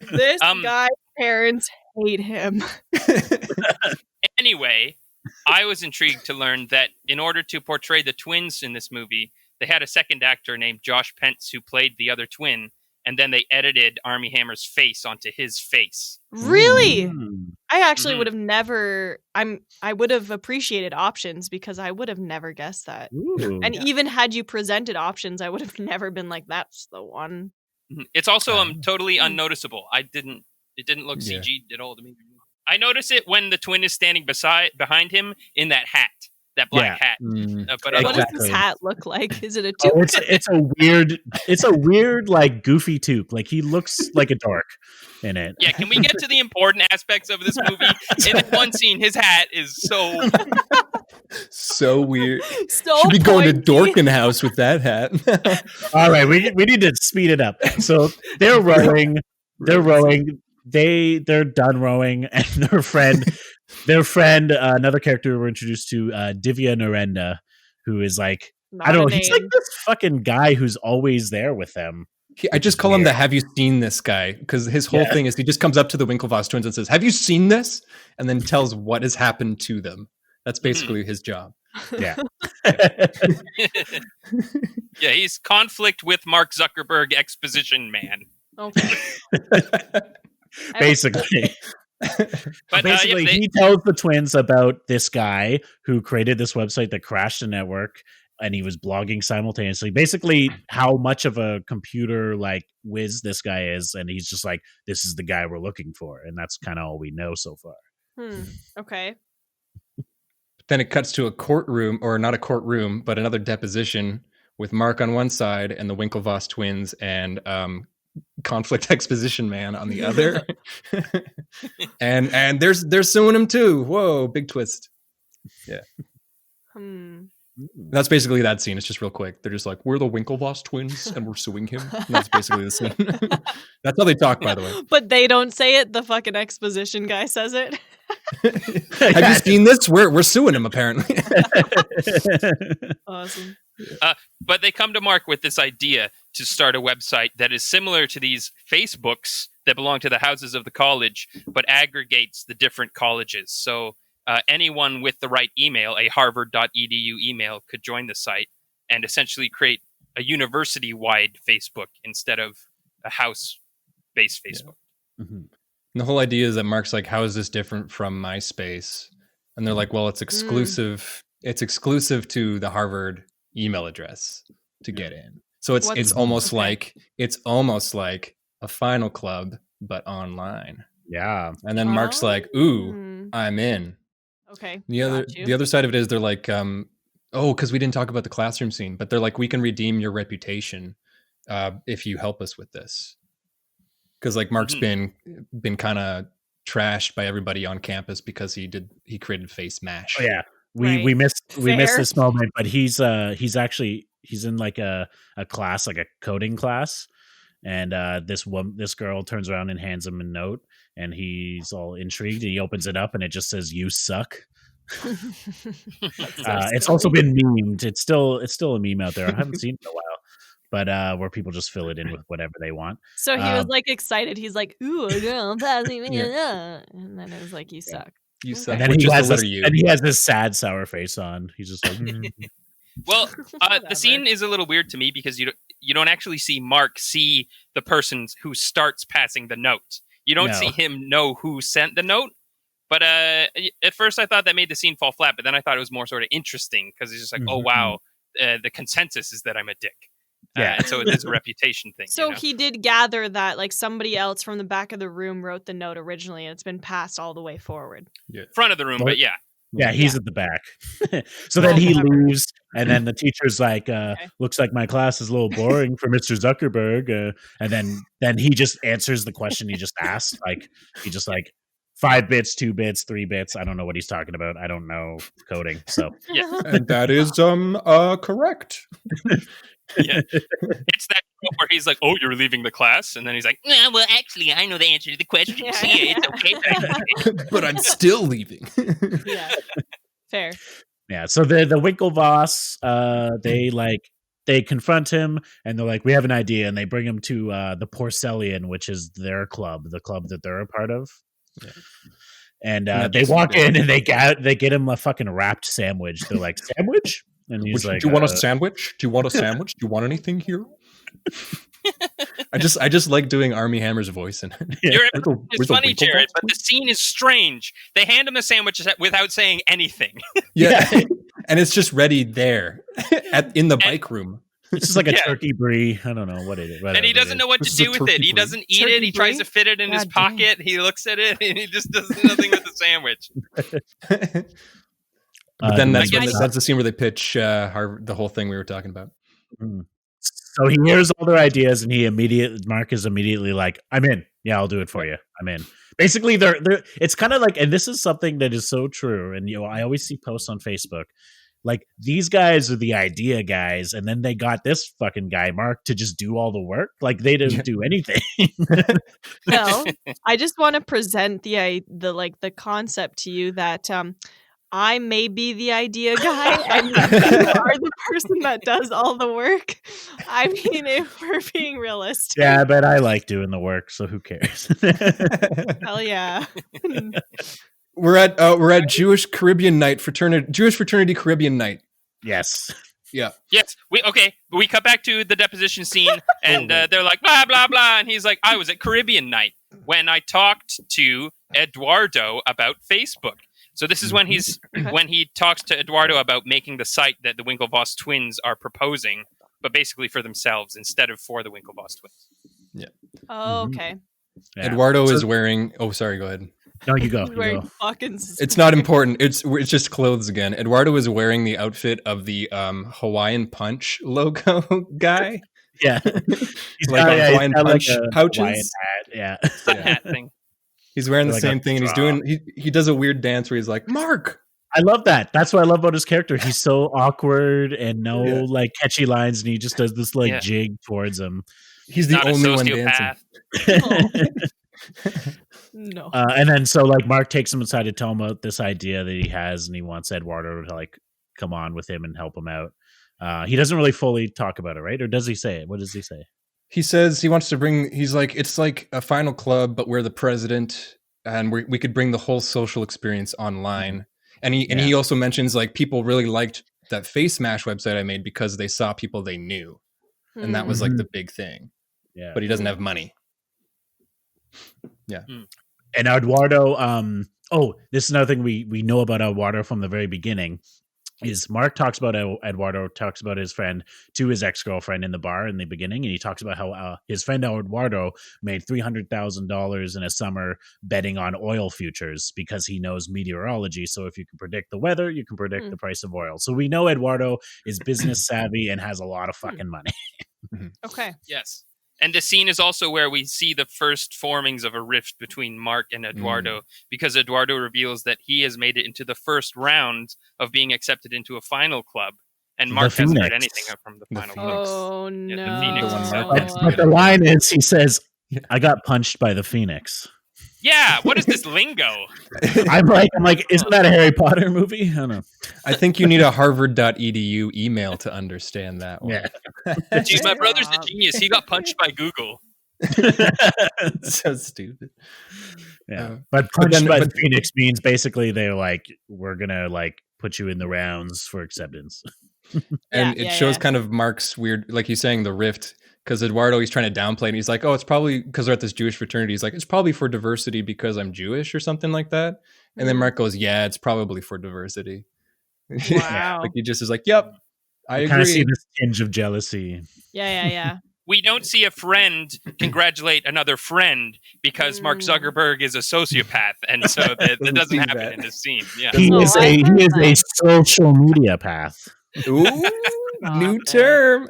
This guy's parents hate him. Anyway, I was intrigued to learn that in order to portray the twins in this movie, they had a second actor named Josh Pence who played the other twin, and then they edited Armie Hammer's face onto his face. Really? Mm. I actually would have never. I would have appreciated options because I would have never guessed that. Ooh. And even had you presented options, I would have never been like, "That's the one." It's also totally unnoticeable. It didn't look CG'd at all to me. I notice it when the twin is standing behind him in that hat, that black hat. But What otherwise- does this hat look like? Is it a toque? Oh, it's a weird like goofy toque. Like he looks like a dork in it. Yeah, can we get to the important aspects of this movie? In that one scene, his hat is so weird. So Should be going to pointy. Dorkin House with that hat. All right, we need to speed it up. So they're rowing. They're rowing. They're done rowing, and their friend, another character we're introduced to, Divya Narendra, who is like, Not I don't a know, he's like name. this fucking guy who's always there with them. I just call him the "Have you seen this guy?" because his whole thing is he just comes up to the Winklevoss twins and says, "Have you seen this?" and then tells what has happened to them. That's basically his job. Yeah. yeah, he's conflict with Mark Zuckerberg exposition man. Okay. Basically. But Basically, he tells the twins about this guy who created this website that crashed the network, and he was blogging simultaneously. Basically, how much of a computer like whiz this guy is, and he's just like, "This is the guy we're looking for," and that's kind of all we know so far. Okay. Then it cuts to a courtroom, or not a courtroom, but another deposition with Mark on one side and the Winklevoss twins and conflict exposition man on the other. and they're suing him too. Whoa, big twist. Yeah. That's basically that scene. It's just real quick. They're just like, "We're the Winklevoss twins and we're suing him." And that's basically the scene. That's how they talk, by the way. But they don't say it. The fucking exposition guy says it. Have you seen this? We're suing him, apparently. Awesome. But they come to Mark with this idea to start a website that is similar to these Facebooks that belong to the houses of the college, but aggregates the different colleges. So anyone with the right email, a harvard.edu email, could join the site and essentially create a university-wide Facebook instead of a house-based Facebook. Yeah. And the whole idea is that Mark's like, "How is this different from MySpace?" And they're like, "Well, it's exclusive. It's exclusive to the Harvard email address to get in. So it's almost like a Final Club, but online." Yeah. And then Mark's like, "Ooh, I'm in." Okay. The other side of it is they're like, because we didn't talk about the classroom scene, but they're like, "We can redeem your reputation if you help us with this." Because like Mark's been kind of trashed by everybody on campus because he created Face Mash. Oh yeah, we missed this moment, but he's in like a class, like a coding class, and this girl turns around and hands him a note, and he's all intrigued. And he opens it up, and it just says, "You suck." It's also been memed. It's still a meme out there. I haven't seen it in a while. But where people just fill it in with whatever they want. So he was like excited. He's like, "Ooh, a girl passing me," and then it was like, "You suck." You suck. And then he has this sad, sour face on. He's just like, Well, the scene is a little weird to me because you don't actually see Mark see the person who starts passing the note. You don't see him know who sent the note. But at first I thought that made the scene fall flat, but then I thought it was more sort of interesting because it's just like, oh wow, the consensus is that I'm a dick. And so it's a reputation thing. So he did gather that like somebody else from the back of the room wrote the note originally, and it's been passed all the way forward. Yeah. Front of the room, but yeah. Yeah, he's at the back. So then he leaves, and then the teacher's like, looks like my class is a little boring for Mr. Zuckerberg. And then he just answers the question he just asked. Like, he just like 5 bits, 2 bits, 3 bits. I don't know what he's talking about. I don't know coding. So And that is correct. Yeah. It's that where he's like, "Oh, you're leaving the class," and then he's like, "Nah, well, actually, I know the answer to the question. See, it's okay, but I'm still leaving." Yeah, fair. Yeah. So the Winklevoss, they confront him, and they're like, "We have an idea," and they bring him to the Porcellian, which is their club, the club that they're a part of. Yeah. And they walk in, and they get him a fucking wrapped sandwich. They're like, "Sandwich?" And he's like, "Do you want a sandwich? Do you want a sandwich? Do you want anything here?" I just like doing Armie Hammer's voice in it. It's funny, Jared, but the scene is strange. They hand him a sandwich without saying anything. Yeah. And it's just ready there in the bike room. It's just like a turkey brie. I don't know what it is. And he doesn't know what to do with it. He doesn't eat it. He tries to fit it in his pocket. He looks at it and he just does nothing with the sandwich. But then that's the scene where they pitch Harvard, the whole thing we were talking about. So he hears all their ideas, and Mark is immediately like, "I'm in. Yeah, I'll do it for you. I'm in." Basically, they're it's kind of like, and this is something that is so true. And I always see posts on Facebook, like, these guys are the idea guys, and then they got this fucking guy Mark to just do all the work. Like, they didn't do anything. No, I just want to present the concept to you that I may be the idea guy, and you are the person that does all the work. I mean, if we're being realistic. Yeah, but I like doing the work, so who cares? Hell yeah. We're at Jewish Fraternity Caribbean night. Yes. Yeah. Yes. We cut back to the deposition scene, and they're like, blah blah blah, and he's like, "I was at Caribbean night when I talked to Eduardo about Facebook." So this is when he talks to Eduardo about making the site that the Winklevoss twins are proposing, but basically for themselves instead of for the Winklevoss twins. Yeah. Oh, okay. Yeah. Eduardo is wearing. Oh, sorry. Go ahead. No, you go. He's wearing fucking. It's not important. It's just clothes again. Eduardo is wearing the outfit of the Hawaiian Punch logo guy. Yeah, he's like a Hawaiian Punch pouches. Hawaiian hat. Yeah, hat thing. He's wearing the same thing, and he does a weird dance where he's like, "Mark." I love that. That's what I love about his character. He's so awkward and like catchy lines, and he just does this jig towards him. He's the only one dancing. No. And then so Mark takes him inside to tell him about this idea that he has, and he wants Eduardo to come on with him and help him out. He doesn't really fully talk about it, right? Or does he say it? What does he say? He says he wants to bring. He's like, it's like a final club, but we're the president, and we could bring the whole social experience online. And he also mentions people really liked that Face Smash website I made because they saw people they knew, and that was the big thing. Yeah, but he doesn't have money. Yeah. And Eduardo, this is another thing we know about Eduardo from the very beginning, is Mark talks about Eduardo talks about his friend to his ex-girlfriend in the bar in the beginning, and he talks about how his friend Eduardo made $300,000 in a summer betting on oil futures because he knows meteorology. So if you can predict the weather, you can predict the price of oil. So we know Eduardo is business savvy and has a lot of fucking money. Okay. Yes. And the scene is also where we see the first formings of a rift between Mark and Eduardo, because Eduardo reveals that he has made it into the first round of being accepted into a final club, and Mark hasn't heard anything from the final club. Oh, no. But the line is, he says, "I got punched by the Phoenix." Yeah, what is this lingo? I'm like, isn't that a Harry Potter movie? I don't know. I think you need a harvard.edu email to understand that one. Yeah. Geez, my brother's a genius. He got punched by Google. So stupid. Yeah. But punched by the Phoenix means basically they're like, we're going to put you in the rounds for acceptance. And it shows kind of Mark's weird, like he's saying the rift. Because Eduardo, he's trying to downplay it. And he's like, "Oh, it's probably because they're at this Jewish fraternity." He's like, "It's probably for diversity because I'm Jewish or something like that." And then Mark goes, "Yeah, it's probably for diversity." Wow. He just is like, "Yep, I agree." Kind of see this tinge of jealousy. Yeah. we don't see a friend congratulate another friend because Mark Zuckerberg is a sociopath, and so that doesn't happen in this scene. Yeah, he is a social media path. Ooh, new term.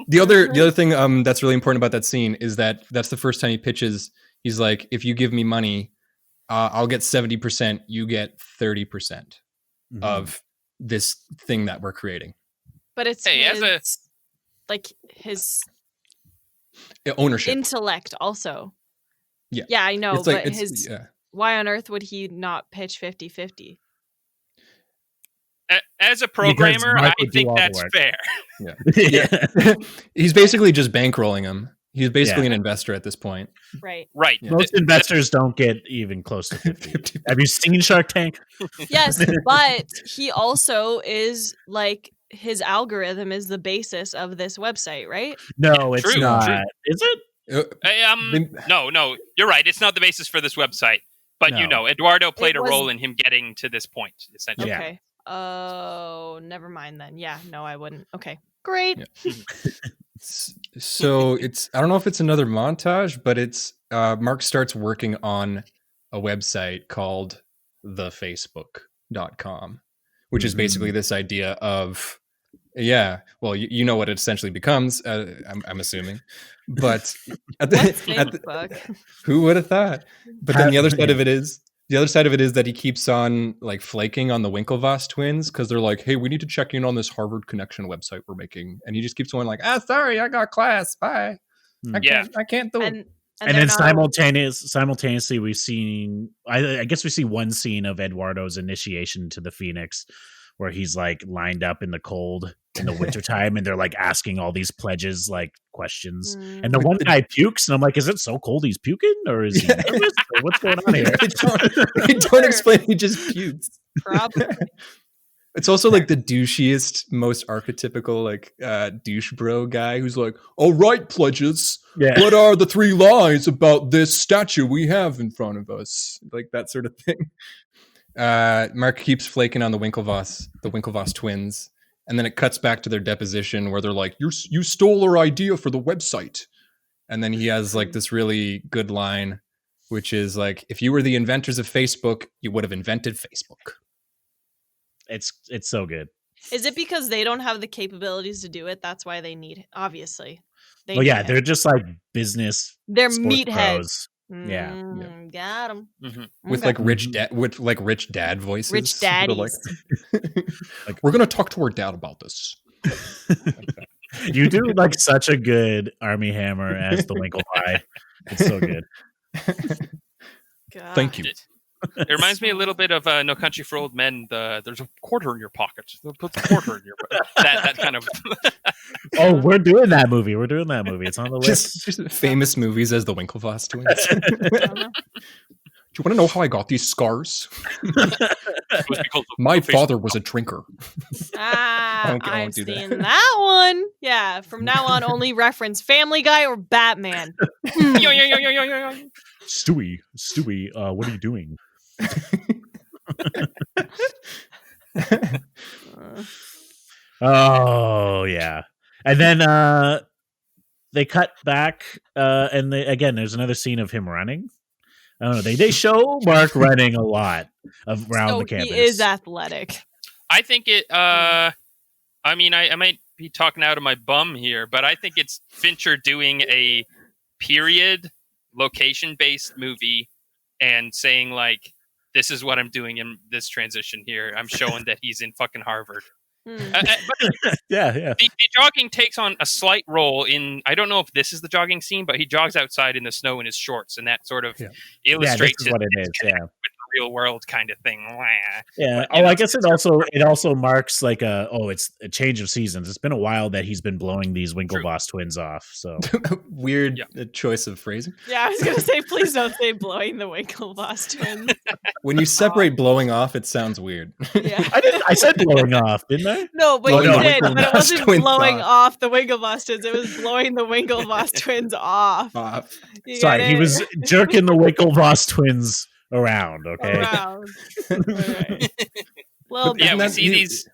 The other thing that's really important about that scene is that's the first time he pitches. He's like, if you give me money, I'll get 70%. You get 30% of this thing that we're creating. But it's his ownership, intellect also. Yeah, I know, but why on earth would he not pitch 50-50? As a programmer, I think that's fair. Yeah. He's basically just bankrolling him. He's basically an investor at this point. Right. Yeah. Most investors don't get even close to 50. Have you seen Shark Tank? Yes, but he also is like, his algorithm is the basis of this website, right? No, it's not. True. Is it? No, you're right. It's not the basis for this website. But Eduardo played a role in him getting to this point, essentially. Okay. Oh, never mind then. Yeah, no, I wouldn't. Okay, great. Yeah. So I don't know if it's another montage, but it's Mark starts working on a website called thefacebook.com, which is basically this idea of, well, you know what it essentially becomes, I'm assuming. But who would have thought? But then the other side of it is that he keeps on like flaking on the Winklevoss twins because they're like, hey, we need to check in on this Harvard Connection website we're making. And he just keeps going like, sorry, I got class. Bye. I can't do it. And then simultaneously we've seen, I guess we see one scene of Eduardo's initiation to the Phoenix where he's like lined up in the cold in the wintertime and they're like asking all these pledges like questions. And the one guy pukes and I'm like, is it so cold he's puking or is he nervous? Or what's going on here? They don't explain, he just pukes. Probably. It's also like the douchiest, most archetypical like douche bro guy who's like, all right, pledges. Yeah. What are the 3 lies about this statue we have in front of us? Like that sort of thing. Mark keeps flaking on the Winklevoss twins. And then it cuts back to their deposition where they're like, you stole our idea for the website. And then he has like this really good line, which is like, if you were the inventors of Facebook, you would have invented Facebook. It's so good. Is it because they don't have the capabilities to do it? That's why they need, obviously. They're just like business. They're meatheads. Yeah. Got them. Mm-hmm. With like rich dad voices. Rich daddies. Like, we're gonna talk to our dad about this. You do like such a good Army Hammer as the Winklevi. It's so good. God. Thank you. It reminds me a little bit of No Country for Old Men. There's a quarter in your pocket. Put the quarter in your pocket. That kind of. Oh, we're doing that movie. It's on the list. Just famous movies as the Winklevoss twins. Do you want to know how I got these scars? My father was a drinker. I've seen that one. Yeah, from now on, only reference Family Guy or Batman. Stewie, what are you doing? Oh yeah, and then they cut back, and there's another scene of him running. I don't know. They show Mark running a lot around the campus. He is athletic. I think it. I might be talking out of my bum here, but I think it's Fincher doing a period location-based movie and saying like, this is what I'm doing in this transition here. I'm showing that he's in fucking Harvard. But the jogging takes on a slight role in, I don't know if this is the jogging scene, but he jogs outside in the snow in his shorts, and that sort of illustrates what it is. Yeah. Real world kind of thing. Yeah. I guess it also marks like it's a change of seasons. It's been a while that he's been blowing these Winklevoss twins off. So weird choice of phrasing. Yeah, I was gonna say, please don't say blowing the Winklevoss twins. When you separate blowing off, it sounds weird. Yeah, I said blowing off, didn't I? No, but you did. But it wasn't blowing off the Winklevoss twins. It was blowing the Winklevoss twins off. Sorry, he was jerking the Winklevoss twins around. Okay. Around. Right. Well, we see these.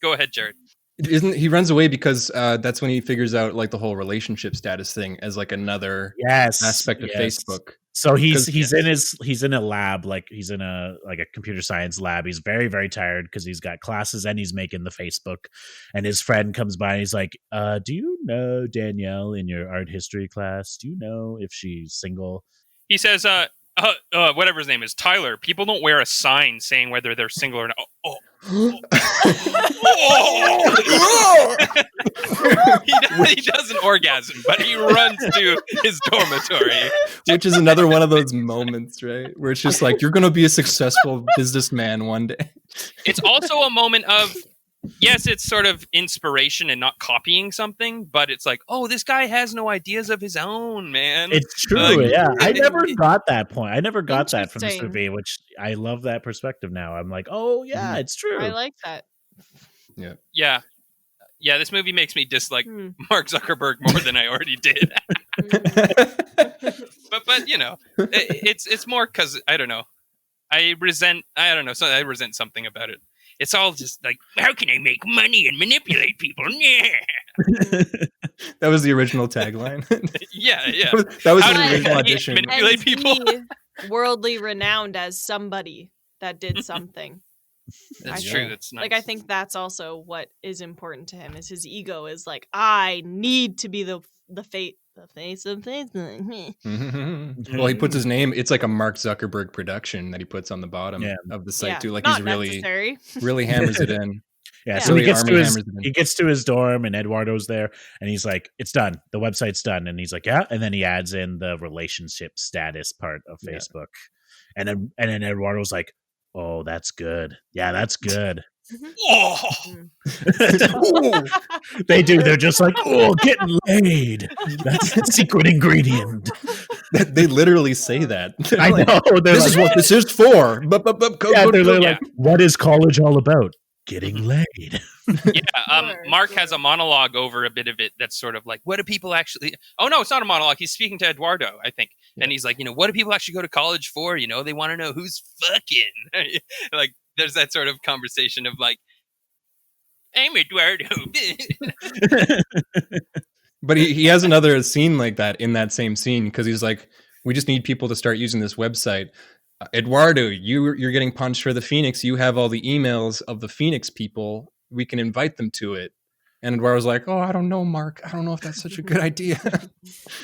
Go ahead, Jared. Isn't he runs away because that's when he figures out like the whole relationship status thing as like another aspect of Facebook. So he's in a lab, like he's in a computer science lab. He's very, very tired because he's got classes and he's making the Facebook. And his friend comes by and he's like, do you know Danielle in your art history class? Do you know if she's single? He says, whatever his name is, Tyler, people don't wear a sign saying whether they're single or not. He does an orgasm, but he runs to his dormitory. Which is another one of those moments, right? Where it's just like, you're going to be a successful businessman one day. It's also a moment of, yes, it's sort of inspiration and not copying something, but it's like, oh, this guy has no ideas of his own, man. It's true, yeah. I never got that point. I never got that from this movie, which I love that perspective now. I'm like, oh, yeah, it's true. I like that. Yeah. Yeah, this movie makes me dislike Mark Zuckerberg more than I already did. but you know, it's more because, I don't know. I resent something about it. It's all just like, how can I make money and manipulate people? Yeah. That was the original tagline. Yeah. That was the original audition. Manipulate people. Worldly renowned as somebody that did something. That's true. That's nice. Like, I think that's also what is important to him. Is his ego is like, I need to be the face of Facebook. Well, he puts his name. It's like a Mark Zuckerberg production that he puts on the bottom of the site too. Like, not he's really necessary. really hammers it in. Yeah, so he gets to his dorm and Eduardo's there and he's like, it's done. The website's done. And he's like, yeah. And then he adds in the relationship status part of Facebook. And then Eduardo's like, oh, that's good. Yeah, that's good. They do. They're just like, oh, getting laid. That's the secret ingredient. They literally say that. I know. This is what this is for. They're like, what is college all about? Getting laid. Mark has a monologue over a bit of it that's sort of like, what do people actually... Oh, no, it's not a monologue. He's speaking to Eduardo, I think. Yeah. And he's like, what do people actually go to college for? They want to know who's fucking. Like, there's that sort of conversation of like, I'm Eduardo. But he has another scene like that in that same scene because he's like, we just need people to start using this website. Eduardo, you're getting punched for the Phoenix. You have all the emails of the Phoenix people. We can invite them to it. And Eduardo's like, oh, I don't know, Mark. I don't know if that's such a good idea.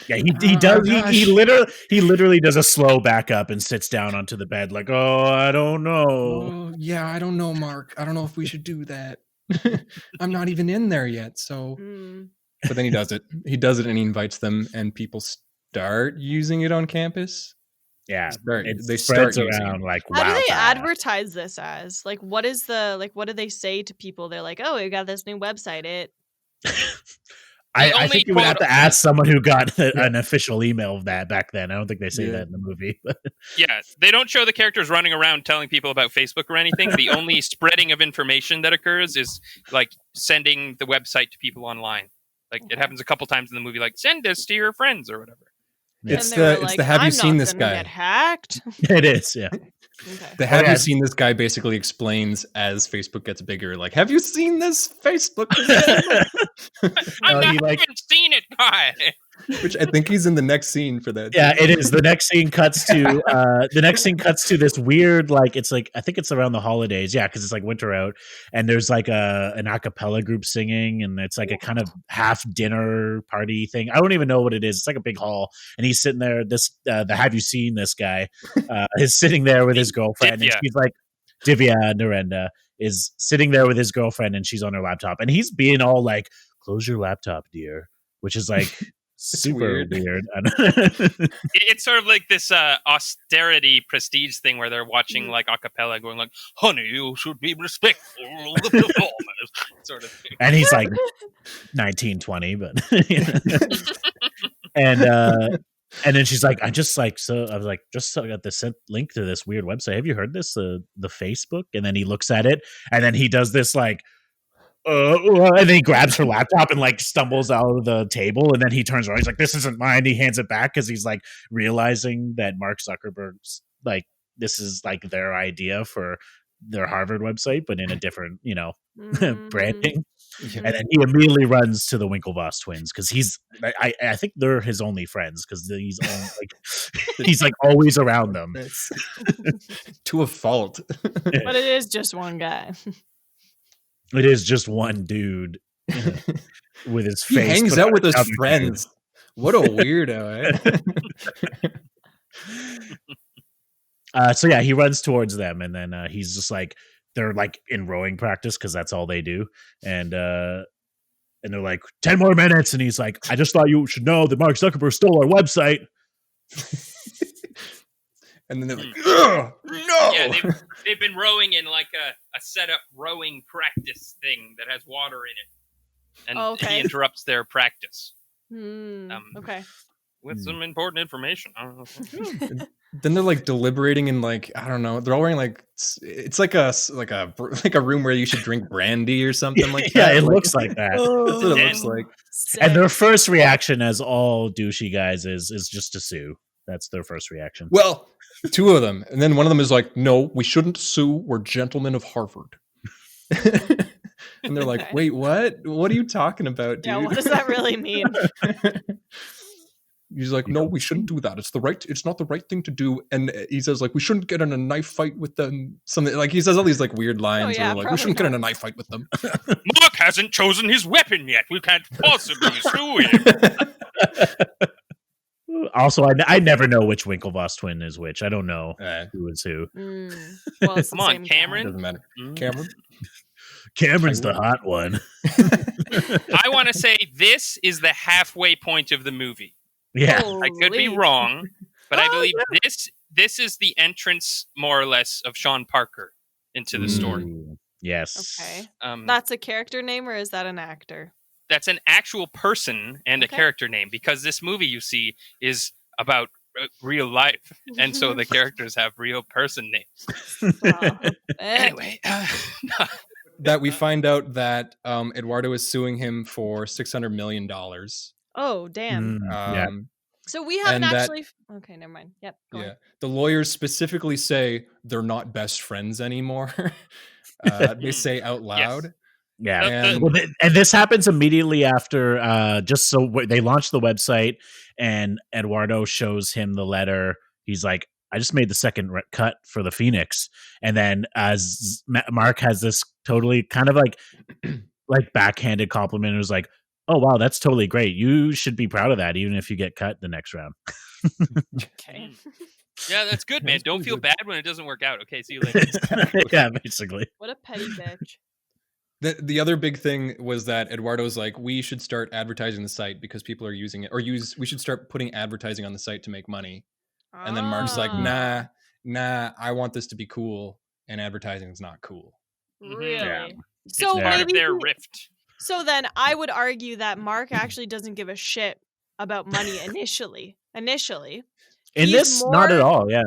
Yeah, he does. He literally does a slow back up and sits down onto the bed like, oh, I don't know. Oh, yeah, I don't know, Mark. I don't know if we should do that. I'm not even in there yet. So, But then he does it. He does it and he invites them and people start using it on campus. Yeah, they start around like, how do they advertise this as? Like, what do they say to people? They're like, oh, we got this new website. I think you would have to ask someone who got an official email of that back then. I don't think they say that in the movie. Yeah, they don't show the characters running around telling people about Facebook or anything. The only spreading of information that occurs is like sending the website to people online. Like it happens a couple times in the movie, like send this to your friends or whatever. It's the have you seen this guy? Get hacked. It is, yeah. Okay. The have you seen this guy basically explains as Facebook gets bigger, like, have you seen this Facebook? I haven't seen it, guy. Which I think he's in the next scene for that. Yeah, it is. The next scene cuts to this weird, like, it's like, I think it's around the holidays. Yeah, because it's like winter out, and there's like an a cappella group singing, and it's like a kind of half dinner party thing. I don't even know what it is. It's like a big hall, and he's sitting there. The have you seen this guy is sitting there with his girlfriend, and she's like, Divya Narendra is sitting there with his girlfriend, and she's on her laptop, and he's being all like, "Close your laptop, dear," which is like. Super weird. It's sort of like this austerity prestige thing where they're watching like a cappella going like, honey, you should be respectful of the performers, sort of thing. And he's like 19, 20, but and then she's like, I was like, just got this link to this weird website. Have you heard this? The Facebook? And then he looks at it and then he does this like, and then he grabs her laptop and like stumbles out of the table, and then he turns around. He's like, "This isn't mine." He hands it back because he's like realizing that Mark Zuckerberg's like this is like their idea for their Harvard website, but in a different, branding. And then he immediately runs to the Winklevoss twins because I think they're his only friends because he's like always around them. To a fault. But it is just one guy. It is just one dude with his He face. hangs put out on with his another friends. What a weirdo, eh? So yeah, he runs towards them, and then he's just like, they're like in rowing practice because that's all they do, and they're like 10 more minutes, and he's like, I just thought you should know that Mark Zuckerberg stole our website. And then they're like, ugh, no. Yeah, they've been rowing in like a set up rowing practice thing that has water in it, and he interrupts their practice. Okay. With some important information. I don't know. Then they're like deliberating in like, I don't know. They're all wearing like, it's like a room where you should drink brandy or something like that. Yeah, it like, looks like that. That's what it looks like. And their first reaction, as all douchey guys, is just to sue. That's their first reaction. Well, two of them. And then one of them is like, no, we shouldn't sue. We're gentlemen of Harvard. And they're like, wait, what? What are you talking about, dude? Yeah, what does that really mean? He's like, no, we shouldn't do that. It's not the right thing to do. And he says, like, we shouldn't get in a knife fight with them. Something like he says all these like weird lines. yeah, like, we shouldn't get in a knife fight with them. Mark hasn't chosen his weapon yet. We can't possibly sue him. Also, I never know which Winklevoss twin is which. I don't know who is who. Well, come on, Cameron. Doesn't matter. Cameron. Cameron's the hot one. I want to say this is the halfway point of the movie. Yeah, I could be wrong, but I believe this is the entrance, more or less, of Sean Parker into the story. Yes. Okay. That's a character name, or is that an actor? That's an actual person and a character name, because this movie, you see, is about real life, and so the characters have real person names. Anyway, that we find out that Eduardo is suing him for $600 million. Oh, damn. Yeah. So we haven't actually... Okay, never mind. Yep. Go on. The lawyers specifically say they're not best friends anymore. They say out loud. Yes. Yeah. And this happens immediately after, they launch the website, and Eduardo shows him the letter. He's like, I just made the second cut for the Phoenix. And then as Mark has this totally kind of like backhanded compliment. It was like, oh, wow, that's totally great. You should be proud of that, even if you get cut the next round. Okay. Yeah, that's good, man. Don't feel bad when it doesn't work out. Okay, see you later. Yeah, basically. What a petty bitch. The other big thing was that Eduardo's like, we should start advertising the site because people are using it, we should start putting advertising on the site to make money. And then Mark's like, nah, I want this to be cool, and advertising is not cool. Really? Yeah. So it's part of their rift. So then I would argue that Mark actually doesn't give a shit about money initially. In this, not at all, yeah.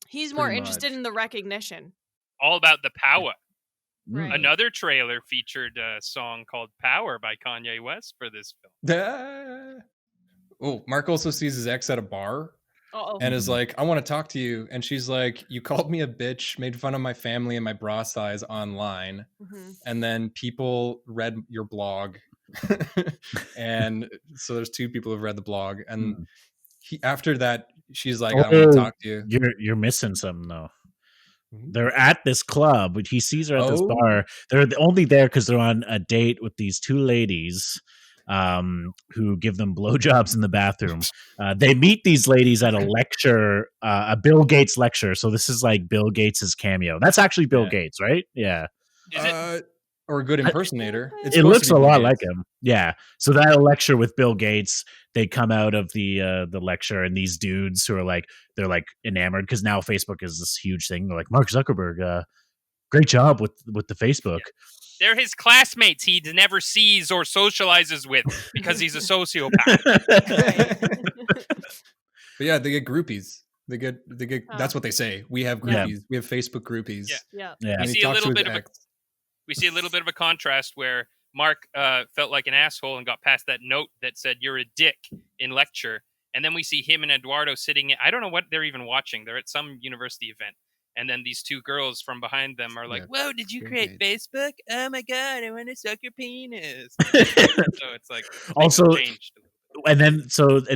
He's more interested in the recognition. All about the power. Right. Another trailer featured a song called Power by Kanye West for this film. Oh, Mark also sees his ex at a bar. And is like, I want to talk to you. And she's like, you called me a bitch, made fun of my family and my bra size online. And then people read your blog. And so there's two people who've read the blog. And after that, she's like, I want to talk to you. You're missing something, though. They're at this club. He sees her at this bar. They're only there because they're on a date with these two ladies who give them blowjobs in the bathroom. They meet these ladies at a lecture, a Bill Gates lecture. So this is like Bill Gates's cameo. That's actually Bill Gates, right? Yeah. Is it? Or a good impersonator. It looks a lot like him. Yeah. So that lecture with Bill Gates, they come out of the lecture, and these dudes who are they're enamored because now Facebook is this huge thing. They're like, Mark Zuckerberg, great job with the Facebook. Yeah. They're his classmates he never sees or socializes with because he's a sociopath. But yeah, they get groupies. They get. That's what they say. We have groupies. Yeah. We have Facebook groupies. Yeah. We see a little bit of a contrast where Mark felt like an asshole and got past that note that said "you're a dick" in lecture, and then we see him and Eduardo sitting. I don't know what they're even watching. They're at some university event, And then these two girls from behind them are like, Yeah. "Whoa, did you Bill create Gates. Facebook? Oh my god, I want to suck your penis." So it's like things Also, have changed. and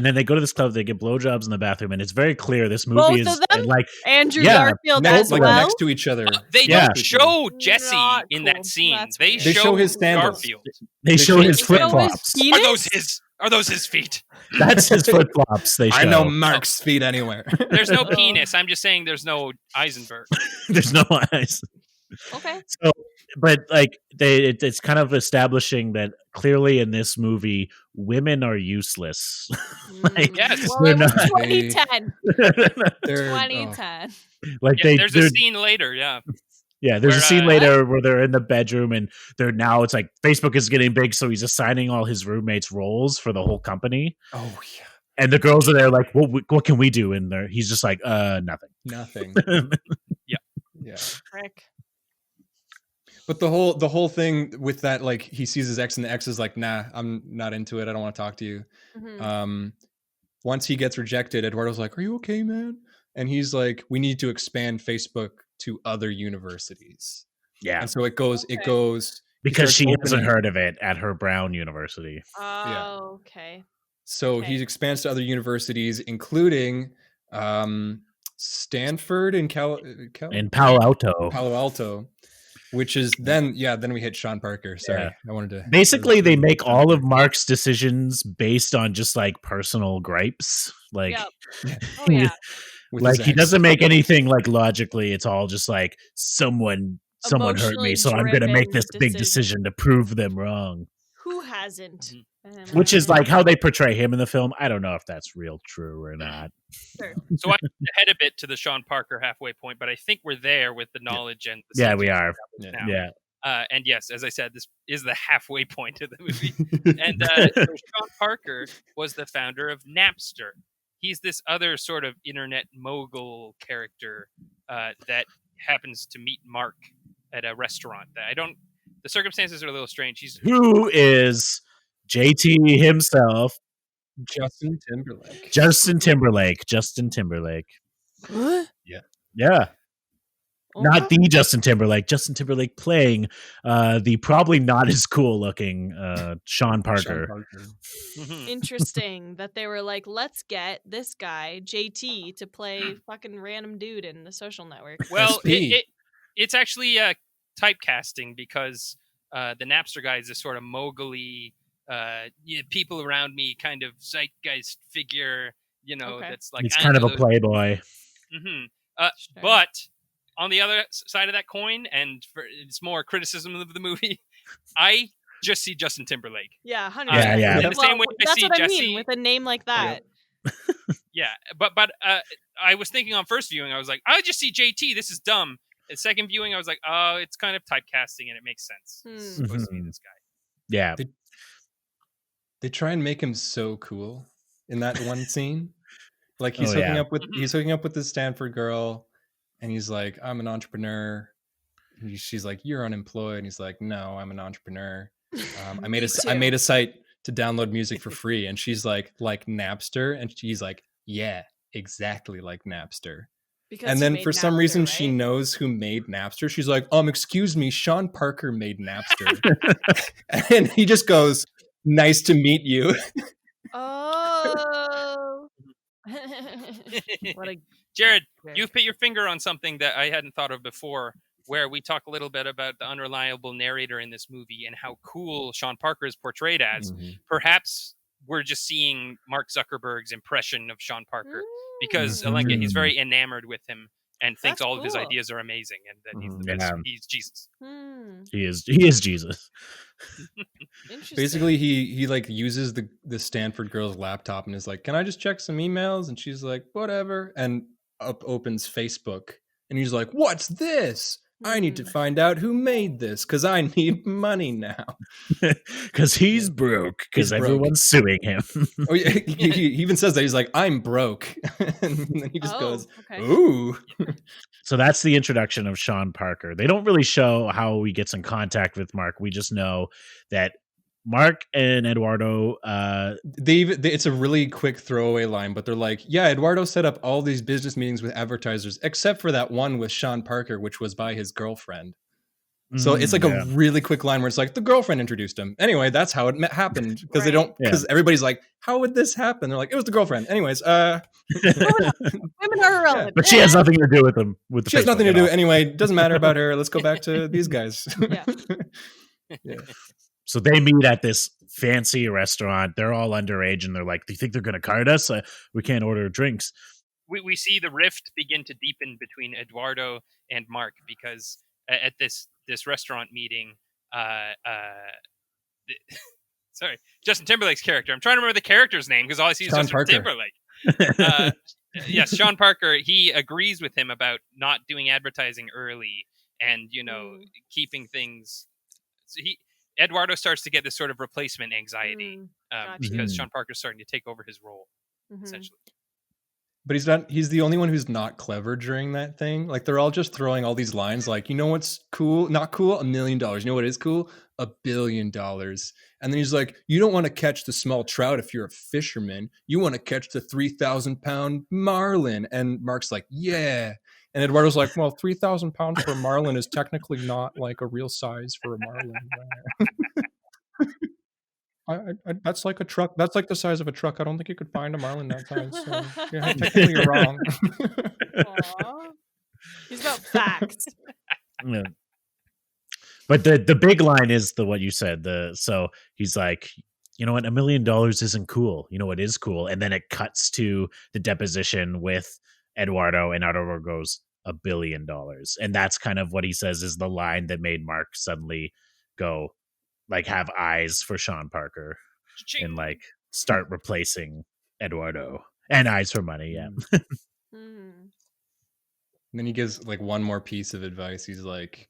then they go to this club, they get blowjobs in the bathroom, and it's very clear this movie Both is of them? like Andrew Yeah, Garfield Next, as like well. next to each other. They Yeah. don't show Jesse Not in cool. that scene. That's They weird. They show his sandals. Garfield. they show his show flip his flops. penis? Are those his feet? That's his flip flops. They show. I know Mark's feet anywhere. There's no Oh. penis. I'm just saying there's no Eisenberg. There's no eyes. Okay. So, but like it's kind of establishing that clearly in this movie, women are useless. Like, Yes. Well, they're it was not- 2010. They're- 2010. like Yeah, they, there's a they're- scene later. Yeah. yeah. There's a where, scene later where they're in the bedroom and they're now it's like Facebook is getting big, so he's assigning all his roommates roles for the whole company. Oh yeah, And the girls are there like, what can we do? And he's just like, nothing. nothing. Yeah. Yeah. Frick. But the whole thing with that, like he sees his ex and the ex is like, nah, I'm not into it. I don't want to talk to you. Mhm. Once he gets rejected, Eduardo's like, are you okay, man? And he's like, we need to expand Facebook to other universities. Yeah, And so it goes, Okay. because she starts hasn't opening- heard of it at her Brown University. Oh, okay. So Okay. he expands to other universities, including Stanford and In Palo Alto. Palo Alto, which is then we hit Sean Parker. Sorry, Yeah. I wanted to. Basically, they make all of Mark's decisions based on just like personal gripes. Like, Yep. Oh, yeah. with like his he ex. doesn't make anything like logically. It's all just like someone hurt me, Emotionally so I'm going to make driven this big decision. decision to prove them wrong. Who hasn't? Which is like how they portray him in the film. I don't know if that's real true or not. Sure. So I ahead a bit to the Sean Parker halfway point, but I think we're there with the knowledge and the Yeah, we subject are. now. Yeah. And yes, as I said, this is the halfway point of the movie. And so Sean Parker was the founder of Napster. He's this other sort of internet mogul character that happens to meet Mark at a restaurant. The circumstances are a little strange. Who is JT himself? Justin Timberlake. Justin Timberlake. What? Yeah. Not the Justin Timberlake playing the probably not as cool looking Sean Parker. Mhm. Interesting that they were like, let's get this guy, JT, to play fucking random dude in The Social Network. Well, SP. it's actually typecasting because the Napster guy is this sort of mogul-y, people around me kind of zeitgeist figure, Okay. that's like He's kind of a Angela- playboy. Mhm. Sure. But on the other side of that coin, and it's more criticism of the movie, I just see Justin Timberlake. Yeah, 100%. Yeah. In the same way I that's see what I Jesse. mean with a name like that. Yeah, but I was thinking on first viewing, I was like, I just see JT. This is dumb. And second viewing, I was like, oh, it's kind of typecasting, and it makes sense. It's supposed to be this guy. Yeah. They try and make him so cool in that one scene. Like he's Oh, hooking yeah. up with this Stanford girl, and he's like, "I'm an entrepreneur." And she's like, "You're unemployed," and he's like, "No, I'm an entrepreneur. I made a site to download music for free." And she's like Napster, and she's like, "Yeah, exactly like Napster." Because And he then made for some Napster, reason she right? knows who made Napster. She's like, excuse me, Sean Parker made Napster. And he just goes, "Nice to meet you." Oh. What a Jared, great- you've put your finger on something that I hadn't thought of before, where we talk a little bit about the unreliable narrator in this movie and how cool Sean Parker is portrayed as. Perhaps we're just seeing Mark Zuckerberg's impression of Sean Parker because Alenka, he's very enamored with him and thinks That's all of his cool. ideas are amazing and that he's the Yeah. best. He's Jesus. He is Jesus. Interesting. Basically, he like uses the Stanford girl's laptop and is like, "Can I just check some emails?" And she's like, "Whatever." And opens Facebook, and he's like, "What's this? I need to find out who made this because I need money now." Because he's broke. Because He's broke. everyone's suing him. Oh yeah, he even says that he's like, "I'm broke," and then he just goes, okay. "Ooh." So that's the introduction of Sean Parker. They don't really show how he gets in contact with Mark. We just know that Mark and Eduardo, it's a really quick throwaway line, but they're like, yeah, Eduardo set up all these business meetings with advertisers, except for that one with Sean Parker, which was by his girlfriend. So it's like a really quick line where it's like the girlfriend introduced him. Anyway, that's how it happened, because because everybody's like, how would this happen? They're like, it was the girlfriend. Anyways, women are irrelevant, but she has nothing to do with them. She has nothing to do. Anyway, doesn't matter about her. Let's go back to these guys. Yeah. So they meet at this fancy restaurant. They're all underage, and they're like, "Do you think they're going to card us? We can't order drinks." We see the rift begin to deepen between Eduardo and Mark, because at this restaurant meeting, sorry, Justin Timberlake's character. I'm trying to remember the character's name because all I see is Justin Timberlake. Yes, Sean Parker. He agrees with him about not doing advertising early, and keeping things. So Eduardo starts to get this sort of replacement anxiety because Sean Parker's starting to take over his role, essentially. But he's the only one who's not clever during that thing. Like, they're all just throwing all these lines like, you know what's cool? Not cool? $1 million. You know what is cool? $1 billion. And then he's like, you don't want to catch the small trout if you're a fisherman. You want to catch the 3,000-pound marlin. And Mark's like, yeah. And Eduardo's like, well, 3,000 pounds for a marlin is technically not like a real size for a marlin. That's like a truck. That's like the size of a truck. I don't think you could find a marlin that size. So, yeah, technically you're wrong. Aww. He's about facts. Yeah. But the big line is what you said. So he's like, you know what, $1 million isn't cool. You know what is cool? And then it cuts to the deposition with Eduardo, and Eduardo goes, $1 billion. And that's kind of what he says is the line that made Mark suddenly go, like, have eyes for Sean Parker and like start replacing Eduardo, and eyes for money. Yeah. And then he gives like one more piece of advice. He's like,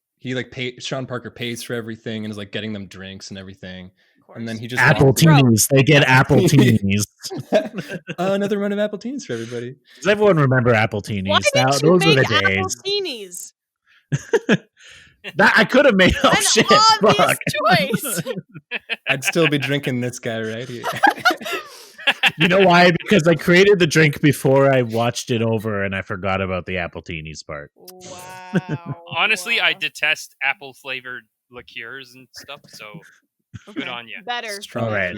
Sean Parker pays for everything and is like getting them drinks and everything. And then he just apple teenies. They get apple teenies. Another run of apple teenies for everybody. Does everyone remember apple teenies? Why did you make apple teenies? That I could have made up shit. Obvious choice. I'd still be drinking this guy right here. You know why? Because I created the drink before I watched it over, and I forgot about the apple teenies part. Wow. Honestly, I detest apple flavored liqueurs and stuff. So good on you. Better. All right.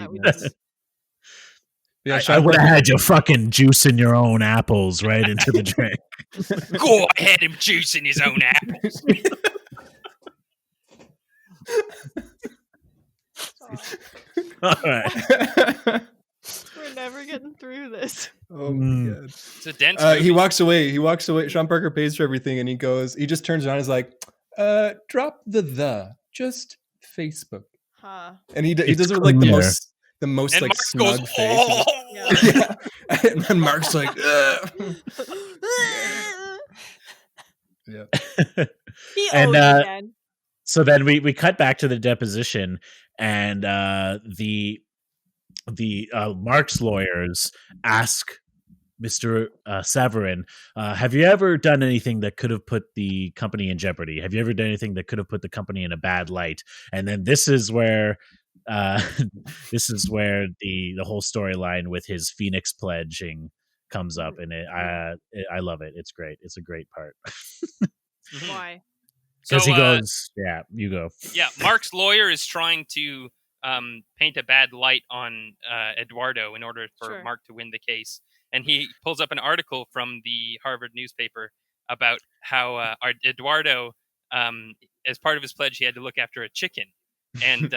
Yeah, I would have had you fucking juicing your own apples right into the drink. Go ahead and juicing his own apples. All right. We're never getting through this. Oh my god. It's a dense he walks away. Sean Parker pays for everything, and he just turns around and is like, drop the just Facebook. Huh. And he does it with like the most and like Mark snug goes, face. oh! Yeah. And then Mark's like, yeah. He And, again. So then we cut back to the deposition, and the Mark's lawyers ask Mr. Saverin, have you ever done anything that could have put the company in jeopardy? Have you ever done anything that could have put the company in a bad light? And then this is where the whole storyline with his Phoenix pledging comes up, and I love it. It's great. It's a great part. Why? Because he goes, yeah, you go. Yeah, Mark's lawyer is trying to paint a bad light on Eduardo in order for Mark to win the case. And he pulls up an article from the Harvard newspaper about how Eduardo, as part of his pledge, he had to look after a chicken. And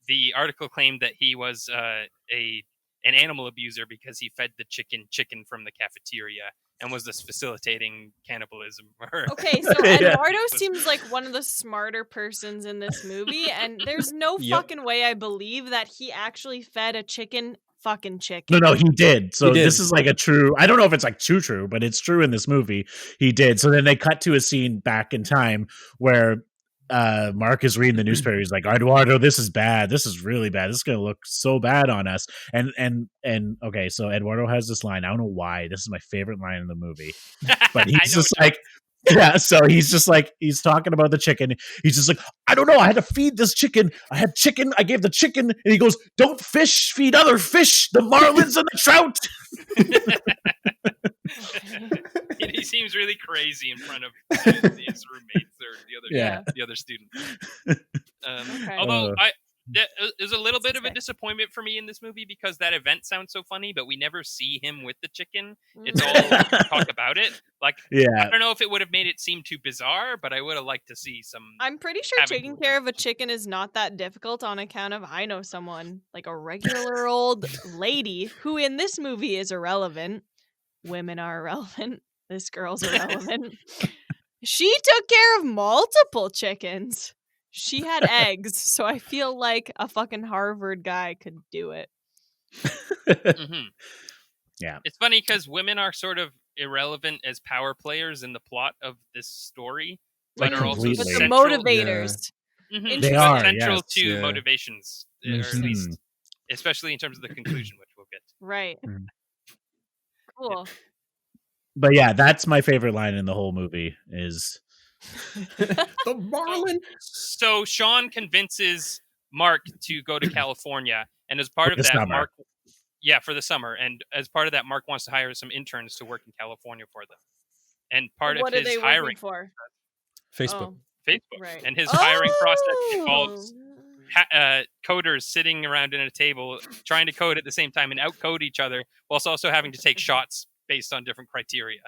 the article claimed that he was an animal abuser because he fed the chicken from the cafeteria and was this facilitating cannibalism. Okay, so Eduardo seems like one of the smarter persons in this movie, and there's no fucking way I believe that he actually fed a fucking chicken. No, he did. So this is like a true, I don't know if it's like true, but it's true in this movie. He did. So then they cut to a scene back in time where Mark is reading the newspaper. He's like, Eduardo, this is bad. This is really bad. This is going to look so bad on us. And okay, so Eduardo has this line. I don't know why. This is my favorite line in the movie. But he's just like, Yeah, so he's just like, he's talking about the chicken. He's just like, I don't know. I had to feed this chicken. I had chicken. I gave the chicken. And he goes, don't fish, feed other fish, the marlins and the trout. He seems really crazy in front of his roommates or the other students. Although it was a little bit of a disappointment for me in this movie because that event sounds so funny, but we never see him with the chicken. It's all like, talk about it. Like, I don't know if it would have made it seem too bizarre, but I would have liked to see some. I'm pretty sure taking care of a chicken is not that difficult on account of I know someone, like a regular old lady, who in this movie is irrelevant. Women are irrelevant. This girl's irrelevant. She took care of multiple chickens. She had eggs, so I feel like a fucking Harvard guy could do it. Yeah. It's funny because women are sort of irrelevant as power players in the plot of this story, but are also but central. the motivators. They are central to motivations, or at least, especially in terms of the conclusion, which we'll get to. Right. Cool. But yeah, that's my favorite line in the whole movie is the marlin. So Sean convinces Mark to go to California, and as part of that, summer. Mark, for the summer, and as part of that, Mark wants to hire some interns to work in California for them. And part what of are his they hiring for? Facebook, right. and his hiring process involves coders sitting around in a table trying to code at the same time and outcode each other, whilst also having to take shots based on different criteria.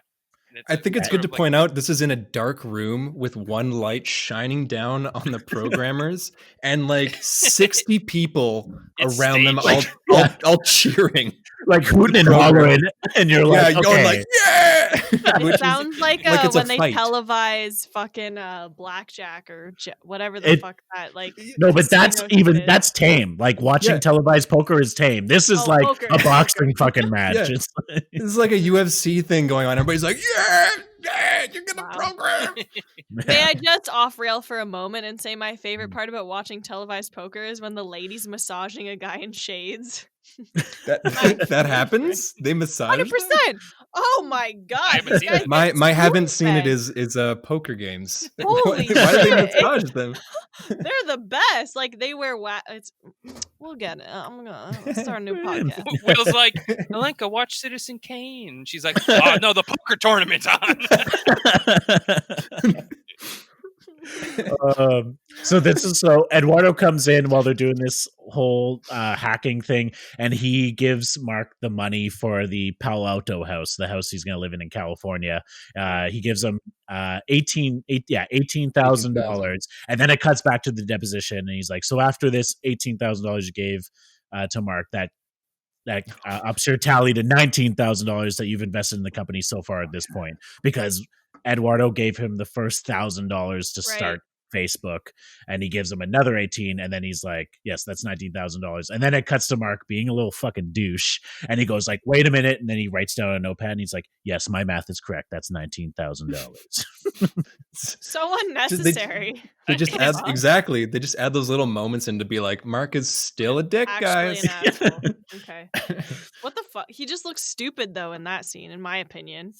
I think it's good to point out this is in a dark room with one light shining down on the programmers and like 60 people around them all cheering. Like hooting and hollering, and you're like, you're going like, yeah! It sounds like when they fight. televise fucking blackjack or whatever the fuck that like. No, but that's tame. Like watching televised poker is tame. This is like poker. A boxing fucking match. Yeah. This is like a UFC thing going on. Everybody's like, yeah, you're gonna program. May I just off rail for a moment and say my favorite part about watching televised poker is when the lady's massaging a guy in shades. that happens? They massage 100%. Oh my god! My haven't seen it is poker games. Holy shit. Why do they massage them? They're the best. Like they wear we'll get it. I'm gonna start a new podcast. Will's like, Alenka, watch Citizen Kane. She's like, oh no, the poker tournament's on. So Eduardo comes in while they're doing this whole hacking thing, and he gives Mark the money for the Palo Alto house, the house he's going to live in California. He gives him $18,000, and then it cuts back to the deposition, and he's like, so after this $18,000 you gave to Mark, that ups your tally to $19,000 that you've invested in the company so far at this point, because Eduardo gave him the first $1,000 to start Facebook, and he gives him another 18, and then he's like, yes, that's $19,000. And then it cuts to Mark being a little fucking douche, and he goes like, wait a minute, and then he writes down a notepad, and he's like, yes, my math is correct, that's $19,000. So unnecessary. They just add they just add those little moments in to be like, Mark is still a dick, guys. An asshole. Okay. What the fuck? He just looks stupid though in that scene, in my opinion.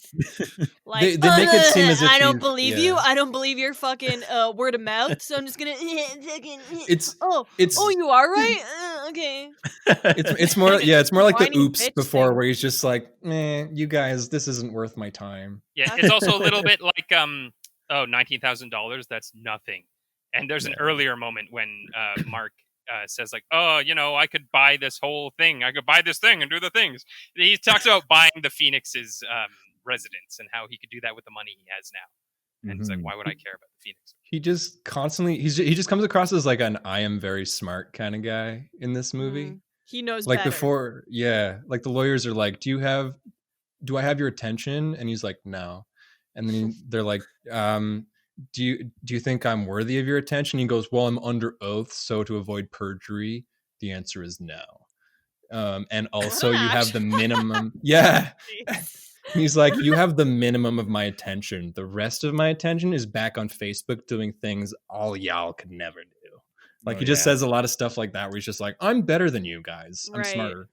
Like they make it seem as if I don't believe you. I don't believe your fucking word of mouth. So I'm just gonna. It's you are right. Okay. It's more like the oops before where he's just like, you guys, this isn't worth my time. Yeah, it's also a little bit like $19,000. That's nothing. And there's an earlier moment when Mark says like, oh, I could buy this whole thing. I could buy this thing and do the things. He talks about buying the Phoenix's residence and how he could do that with the money he has now. And it's like, why would I care about the Phoenix? He just constantly, he just comes across as like an I am very smart kind of guy in this movie. He knows like better. Before. Yeah. Like the lawyers are like, do I have your attention? And he's like, no. And then they're like, do you think I'm worthy of your attention? He goes, well, I'm under oath, so to avoid perjury, the answer is no. And also you have the minimum. Yeah. He's like, you have the minimum of my attention. The rest of my attention is back on Facebook doing things all y'all could never do. Like he just says a lot of stuff like that where he's just like, I'm better than you guys. I'm smarter.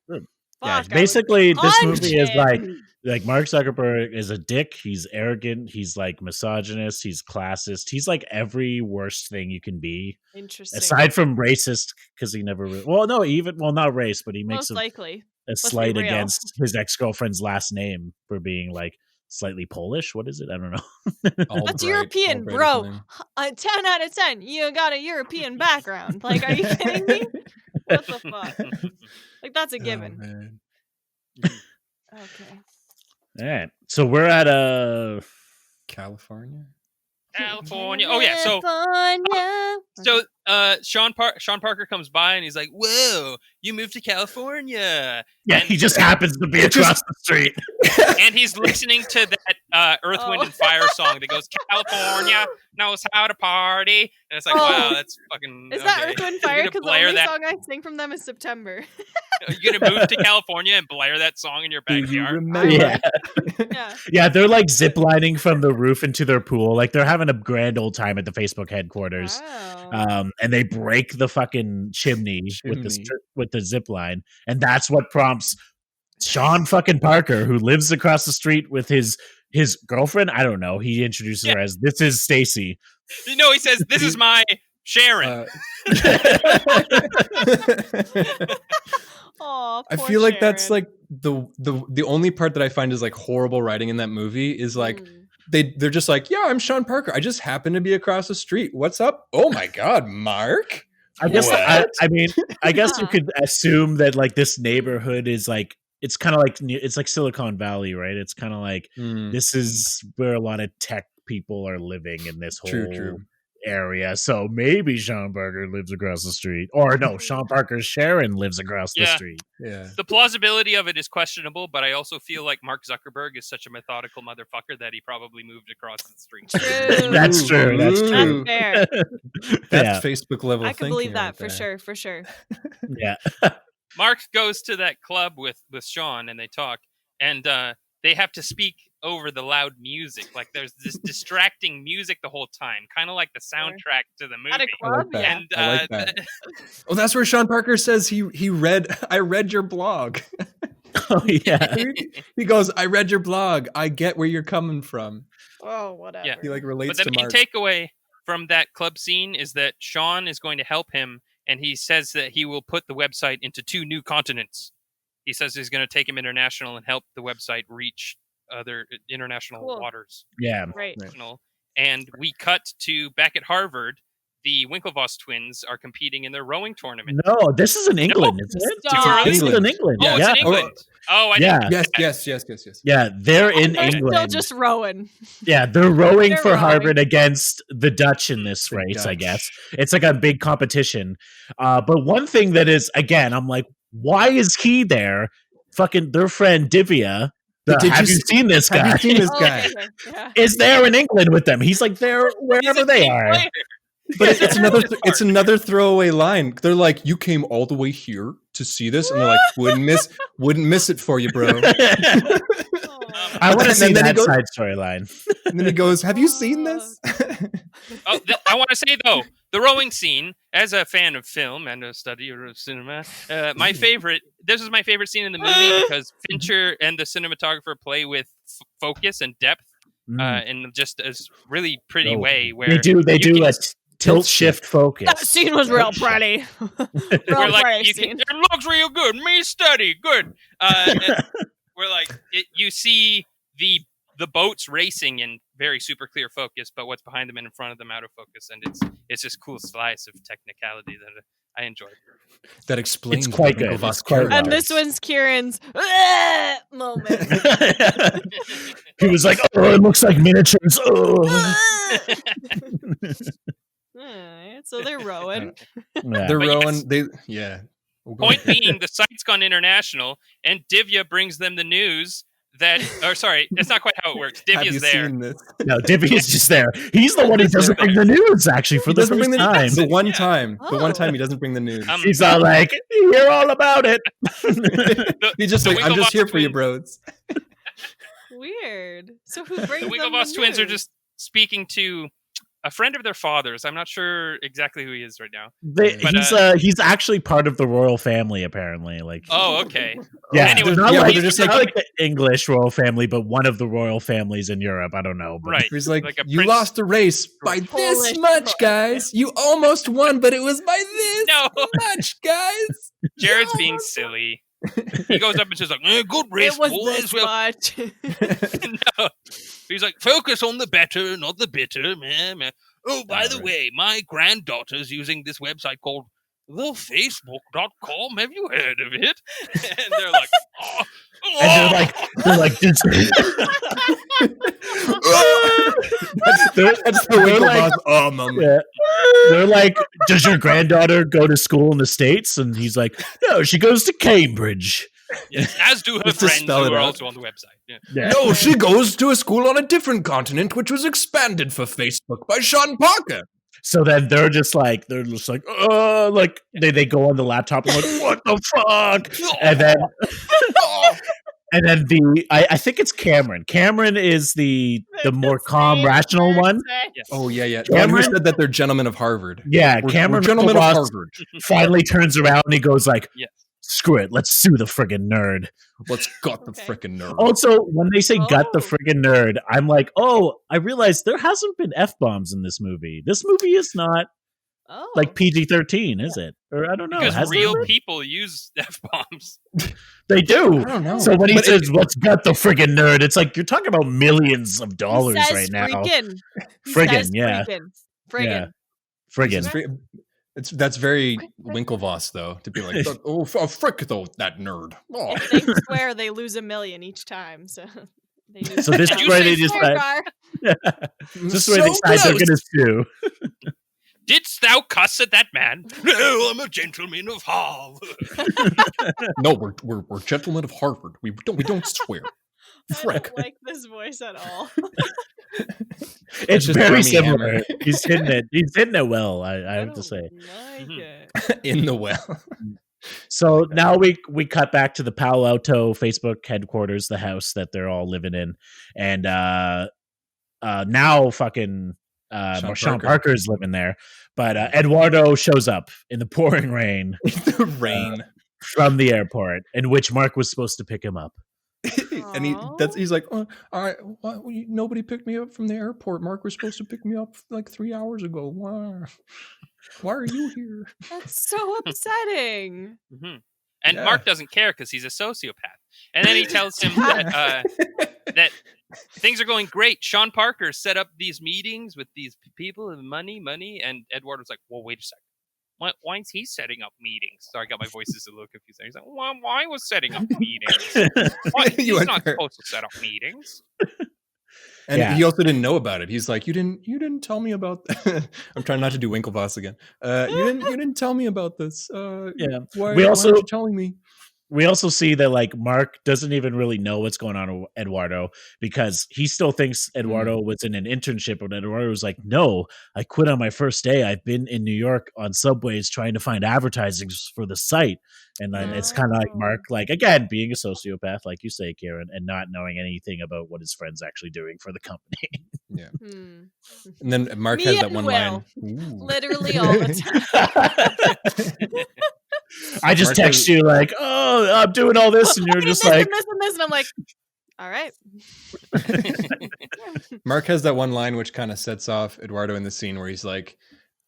Yeah, Fuck, basically, I would this punch movie is him. like Mark Zuckerberg is a dick. He's arrogant. He's like misogynist. He's classist. He's like every worst thing you can be, Interesting. aside from racist, because he never. Not race, but he makes Most likely. a be slight real. against his ex-girlfriend's last name for being like slightly Polish. What is it? I don't know. That's European, bro. 10 out of 10. You got a European background. Like, are you kidding me? What the fuck? Like, that's a given. man. Okay. All right, so we're at California. Oh yeah. So Sean Parker comes by and he's like, "Whoa, you moved to California?" Yeah, and he just happens to be across the street. And he's listening to that Earth, Wind, and Fire song that goes, "California knows how to party," and it's like, wow, that's fucking. Is that okay. Earth, Wind, and Fire? Because the only song I sing from them is September. You're gonna move to California and blare that song in your backyard? Yeah, they're like ziplining from the roof into their pool. Like they're having a grand old time at the Facebook headquarters. Wow. And they break the fucking chimney. with the zip line, and that's what prompts Sean fucking Parker, who lives across the street with his girlfriend. I don't know. He introduces her as, "This is Stacy." No, he says, "This is my Sharon." I feel like that's like the only part that I find is like horrible writing in that movie is like they're just like, "Yeah, I'm Sean Parker. I just happen to be across the street. What's up? Oh my god, Mark." I guess I guess you could assume that like this neighborhood is like, it's kind of like, it's like Silicon Valley, right? It's kind of like this is where a lot of tech people are living in this whole area. So maybe Sean Parker lives across the street, or no, Sean Parker's Sharon lives across the street. Yeah, the plausibility of it is questionable, but I also feel like Mark Zuckerberg is such a methodical motherfucker that he probably moved across the street. True. That's true. That's true. That's fair. That's Facebook level. I can believe that for sure. For sure. Yeah. Mark goes to that club with Sean, and they talk, and they have to speak over the loud music. Like there's this distracting music the whole time, kind of like the soundtrack to the movie. At a club, And I like that. Oh, that's where Sean Parker says I read your blog. Oh yeah. He goes, "I read your blog. I get where you're coming from." Oh, whatever. Yeah. He like relates but the to main Mark. takeaway from that club scene is that Sean is going to help him, and he says that he will put the website into 2 new continents. He says he's going to take him international and help the website reach other international waters. Yeah. Right. And we cut to back at Harvard. The Winklevoss twins are competing in their rowing tournament. No, this is in England, isn't it? Stop. This is in England. Oh, it's in England. I didn't. Yes. Yeah, they're in They're England. still just rowing. Yeah, they're rowing They're for rowing. Harvard against the Dutch in this race, I guess. It's like a big competition. But one thing that is, again, I'm like, why is he there? Fucking their friend Divya. Have you seen this guy? Have you seen this guy? Okay. Yeah. Is there in England with them? He's like there wherever they are. But it's another throwaway line. They're like, "You came all the way here to see this," and they're like, "Wouldn't miss it for you, bro." I want to see then he that goes- side storyline. And then he goes, "Have you seen this?" I want to say, though, the rowing scene, as a fan of film and a studier of cinema, this is my favorite scene in the movie because Fincher and the cinematographer play with focus and depth in just a really pretty way. Where they do a tilt shift focus. That scene was real pretty. We're like, it looks real good. Me steady, good. We're like, you see the boats racing in very super clear focus, but what's behind them and in front of them out of focus, and it's this cool slice of technicality that I enjoyed. That explains. It's quite good. Winklevoss Quite And this one's Kieran's moment. He was like, "Oh, it looks like miniatures." Oh. Alright, so they're rowing. Yeah. They're But rowing. yes. Point being, the site's gone international, and Divya brings them the news that, or sorry, that's not quite how it works. Have you Divya's there. seen this? No, Divvy is just there. He's the one who doesn't bring the news, actually, for He the doesn't first bring time. the one time. The one Oh. time he doesn't bring the news. He's all like, "Hear all about it." He's just the like, "I'm just Winklevoss here for you, twins- bros." Weird. So who brings The them Winklevoss the twins are news? just speaking to a friend of their father's. I'm not sure exactly who he is right now. He's actually part of the royal family, apparently. Like, oh, okay. yeah, Anyway, not yeah, like, they're just like the English royal family, but one of the royal families in Europe. I don't know. But. Right. He's like a you prince- lost the race by Polish this much, guys. You almost won, but it was by this No. much, guys. Jared's being silly. He goes up and says, like, good race, It was boys. this much. No. He's like, focus on the better, not the bitter. Man. Oh, by the way, my granddaughter's using this website called thefacebook.com. Have you heard of it? And they're like, oh. And they're like, that's the Winklevoss. Oh, mama. Yeah. They're like, does your granddaughter go to school in the States? And he's like, no, she goes to Cambridge. Yes, as do her Just to friends spell who it are out. also on the website. Yeah. Yeah. No, she goes to a school on a different continent, which was expanded for Facebook by Sean Parker. So then they're just like, like they go on the laptop and like, what the fuck? And then I think it's Cameron. Cameron is the more calm, rational one. Yes. Oh yeah. Cameron- Who said that they're gentlemen of Harvard? Yeah, We're Cameron gentlemen of Winklevoss Harvard. finally turns around and he goes like, Yes. screw it, let's sue the friggin' nerd. Let's gut the Okay. frickin' nerd. Also, when they say gut the Oh. friggin' nerd, I'm like, oh, I realized there hasn't been F-bombs in this movie. This movie is not Oh. like PG-13, is it? Or I don't know. Because Has real there been? people use F-bombs. They do. I don't know. So when he But says, let's gut the friggin' nerd, it's like you're talking about millions of dollars He says right now. Friggin'. He Friggin', says yeah. Friggin'. Yeah. Friggin'. That's very Winklevoss though to be like, oh frick though that nerd. Oh. If they swear, they lose $1 million each time. So, they use So this is the where they swear decide- jar. This is where they decide they're going to sue. Didst thou cuss at that man? No, I'm a gentleman of Harvard. No, we're gentlemen of Harvard. We don't swear. I Frick. don't like this voice at all. It's just very Armie similar. Hammer. He's hitting it. He's hitting it well, I have to don't say. like Mhm. it. In the well. So now we cut back to the Palo Alto Facebook headquarters, the house that they're all living in, and now fucking Sean Parker is living there, but Eduardo shows up in the pouring rain The rain. from the airport, in which Mark was supposed to pick him up. And he's like, oh, all right, nobody picked me up from the airport. Mark was supposed to pick me up like 3 hours ago. Why are you here? That's so upsetting. Mhm. And Yeah. Mark doesn't care because he's a sociopath. And then he tells him that things are going great. Sean Parker set up these meetings with these people and money. And Eduardo's like, well, wait a second. Why is he setting up meetings? Sorry, I got my voices a little confused. He's like, why was setting up meetings? He's not supposed to set up meetings. And Yeah. he also didn't know about it. He's like, you didn't tell me about. I'm trying not to do Winklevoss again. You didn't tell me about this. Yeah. Why, We why also- aren't you telling me? We also see that like Mark doesn't even really know what's going on with Eduardo because he still thinks Eduardo was in an internship, and Eduardo was like, no, I quit on my first day. I've been in New York on subways trying to find advertising for the site. And then it's kind of like Mark, like, again, being a sociopath, like you say, Kieran, and not knowing anything about what his friend's actually doing for the company. Yeah. Hmm. And then Mark Me has that and one Will. line. Ooh. Literally all the time. I just Mark text has- you like, oh, I'm doing all this, and you're just this like, and this and this, and I'm like, all right. Mark has that one line which kind of sets off Eduardo in the scene where he's like,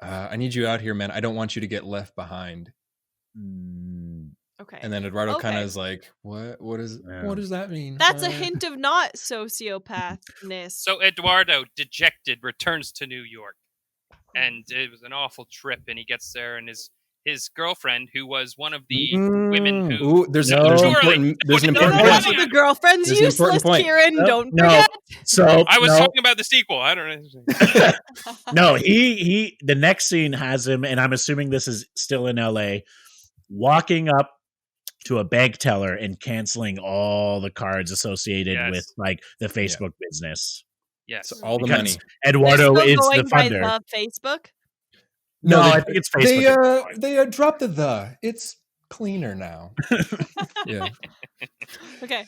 I need you out here, man. I don't want you to get left behind. Okay. And then Eduardo kind of Okay. is like, what Yeah. does that mean? That's a hint of not sociopathness. So Eduardo, dejected, returns to New York. And it was an awful trip. And he gets there, and his girlfriend, who was one of the women who... Ooh, there's No. an Too important early. there's an No, important no, That's no, point. no. the girlfriend's There's an important useless, point. Kieran. No, Don't no. forget. So I was no. talking about the sequel. I don't know. No, he the next scene has him, and I'm assuming this is still in LA, walking up to a bank teller and canceling all the cards associated Yes. with like the Facebook business. Yes. So all the Because money. Eduardo They're is still the going by funder. the Facebook. No, they- I think it's Facebook. They dropped the. It's cleaner now. Yeah. Okay.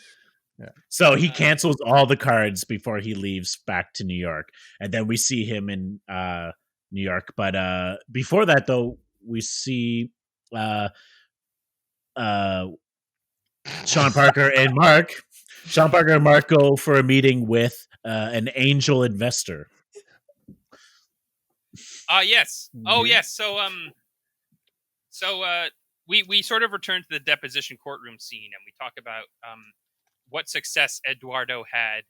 So he cancels all the cards before he leaves back to New York, and then we see him in New York. But before that, though, we see Sean Parker and Mark. Sean Parker and Mark go for a meeting with an angel investor. Yes. Oh, yes. So we sort of return to the deposition courtroom scene, and we talk about what success Eduardo had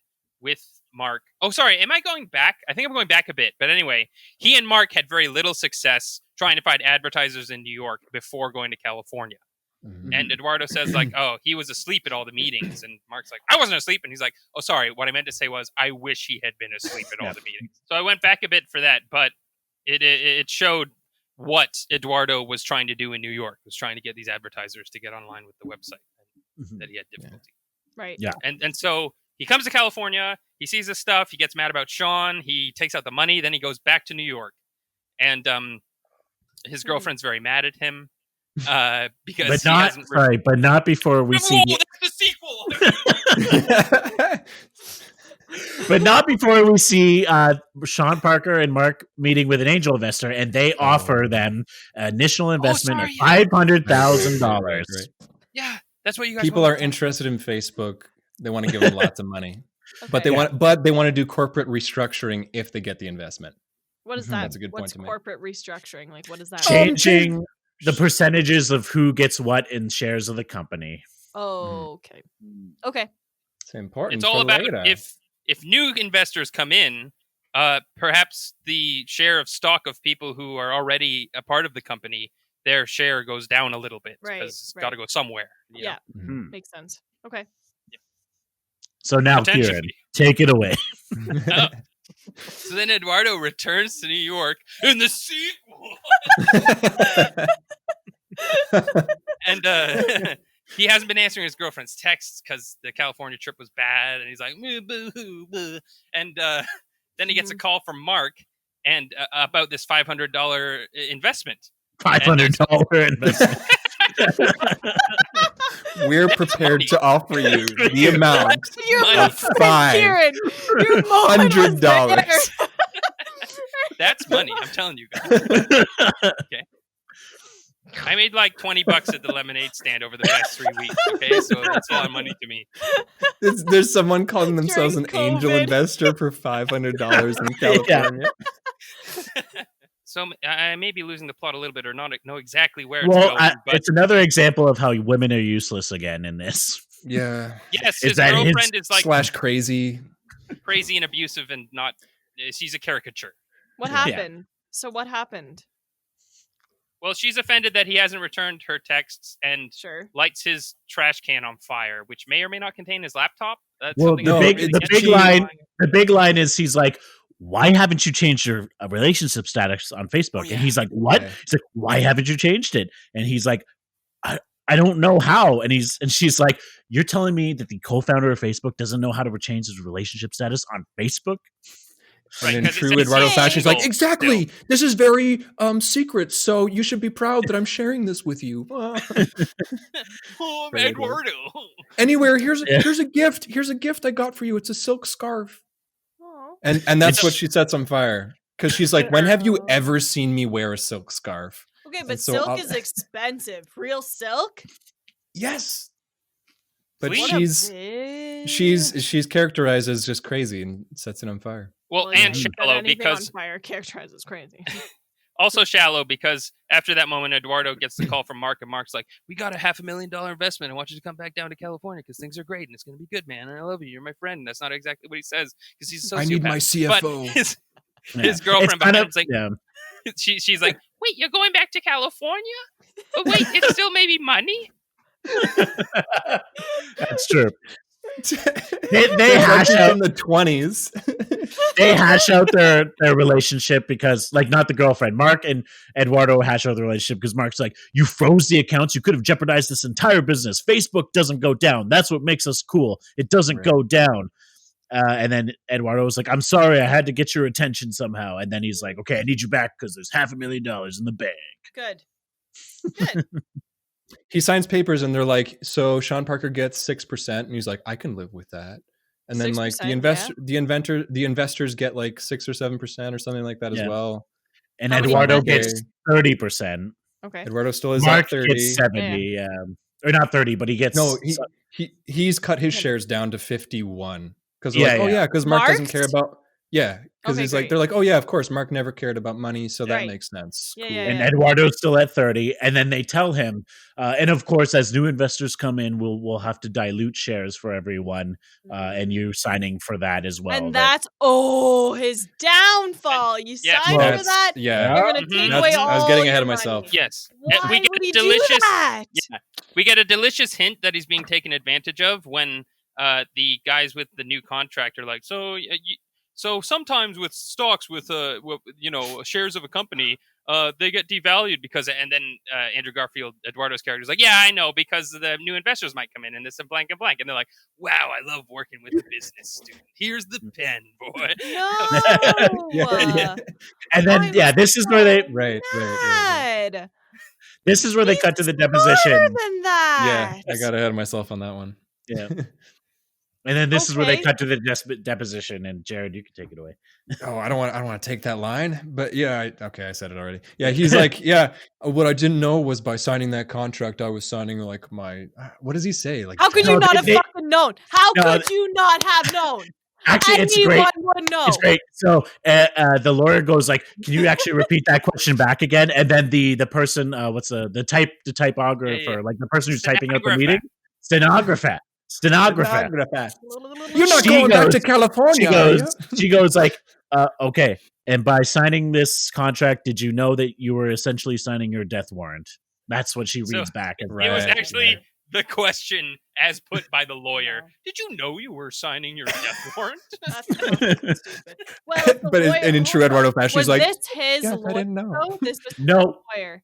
with Mark. Oh, sorry. Am I going back? I think I'm going back a bit. But anyway, he and Mark had very little success trying to find advertisers in New York before going to California. Mm-hmm. And Eduardo says, like, oh, he was asleep at all the meetings. And Mark's like, I wasn't asleep. And he's like, oh, sorry. What I meant to say was, I wish he had been asleep at all the meetings. So I went back a bit for that. But it showed what Eduardo was trying to do in New York, was trying to get these advertisers to get online with the website, and that he had difficulty. Right. Yeah. And so he comes to California, he sees this stuff, he gets mad about Sean, he takes out the money, then he goes back to New York. And his girlfriend's very mad at him. Because but not before we see that's the sequel. But not before we see Sean Parker and Mark meeting with an angel investor, and they offer them an initial investment of $500,000. Right. Yeah, that's what you guys. People are interested in Facebook. They want to give them lots of money, but they want to do corporate restructuring if they get the investment. What is that? That's a good point to make. Corporate restructuring? Like, what is that? Changing the percentages of who gets what in shares of the company. Oh, okay. Okay. It's important. It's all about if new investors come in, perhaps the share of stock of people who are already a part of the company, their share goes down a little bit because it's got to go somewhere. Yeah, makes sense. Okay. Yeah. So now, Kieran, take it away. So then Eduardo returns to New York in the sequel. And he hasn't been answering his girlfriend's texts because the California trip was bad. And he's like, boo. And then he gets a call from Mark and about this $500 investment. $500 investment. We're prepared to offer you the amount of $500. That's money. I'm telling you guys. Okay. I made like $20 at the lemonade stand over the past 3 weeks. Okay, so that's a lot of money to me. There's someone calling themselves an angel investor for $500 in California. So I may be losing the plot a little bit, or not know exactly where it's going. But it's another example of how women are useless again in this. Yeah. Yes, his girlfriend is like crazy and abusive, and not. She's a caricature. What happened? Yeah. So what happened? Well, she's offended that he hasn't returned her texts and lights his trash can on fire, which may or may not contain his laptop. That's the big line is he's like, why haven't you changed your relationship status on Facebook? And he's like, what? He's like, why haven't you changed it? And he's like, I don't know how. And she's like, you're telling me that the co-founder of Facebook doesn't know how to change his relationship status on Facebook? Right, and in true Eduardo fashion, he's like, exactly. Still. This is very secret, so you should be proud that I'm sharing this with you. Eduardo. Anywhere, here's a gift. Here's a gift I got for you. It's a silk scarf. And that's what she sets on fire. Because she's like, when have you ever seen me wear a silk scarf? Okay, but silk is expensive. Real silk? Yes. But she's characterized as just crazy and sets it on fire. Well, and shallow because on fire characterized as crazy. Also shallow because after that moment, Eduardo gets the call from Mark, and Mark's like, "We got a $500,000 investment. I want you to come back down to California because things are great and it's going to be good, man. And I love you. You're my friend." And that's not exactly what he says because he's a sociopath. I need my CFO. But his girlfriend behind him's like, she's like, "Wait, you're going back to California? But wait, it's still maybe money." That's true. They hash out in the 20s. They hash out their relationship because, like, not the girlfriend. Mark and Eduardo hash out the relationship because Mark's like, you froze the accounts. You could have jeopardized this entire business. Facebook doesn't go down. That's what makes us cool. It doesn't go down. And then Eduardo was like, I'm sorry, I had to get your attention somehow. And then he's like, okay, I need you back because there's $500,000 in the bank. Good. He signs papers and they're like, so Sean Parker gets 6%, and he's like, I can live with that. And then like the investors get like 6 or 7% or something like that as well. And Eduardo gets 30%. Okay. Eduardo still is Mark at 30. gets 70. Or not 30, but he gets he's cut his shares down to 51 because because Mark doesn't care about because he's like, they're like, oh yeah, of course, Mark never cared about money, so that makes sense. Cool. And Eduardo's still at 30, and then they tell him, and of course, as new investors come in, we'll have to dilute shares for everyone, and you're signing for that as well. And that's his downfall. You signed for that. Yeah, you're gonna take away all. I was getting ahead of myself. Yes, why would he do that? Yeah, we get a delicious hint that he's being taken advantage of when the guys with the new contract are like, so sometimes with stocks with shares of a company, they get devalued because, and then Andrew Garfield, Eduardo's character, is like, yeah, I know, because the new investors might come in and this and blank and blank, and they're like, wow, I love working with a business student. Here's the pen, boy. No. And then this is where they right. This is where they cut to the deposition. Than that. Yeah, I got ahead of myself on that one. Yeah. And then this is where they cut to the deposition, and Jared, you can take it away. Oh, I don't want to take that line, but I said it already. Yeah, he's like, what I didn't know was by signing that contract, I was signing like my. What does he say? Like, how could you not have fucking known? How could you not have known? Actually, it's great. It's great. So the lawyer goes like, "Can you actually repeat that question back again?" And then the person, what's the typographer, like the person who's typing out the meeting, stenographer. You're not going back to California. She goes like, okay. And by signing this contract, did you know that you were essentially signing your death warrant? That's what she reads back. It was actually the question as put by the lawyer. Did you know you were signing your death warrant? Stupid. Well, but in true Eduardo fashion, he's like, this his lawyer? I didn't know. This was no lawyer.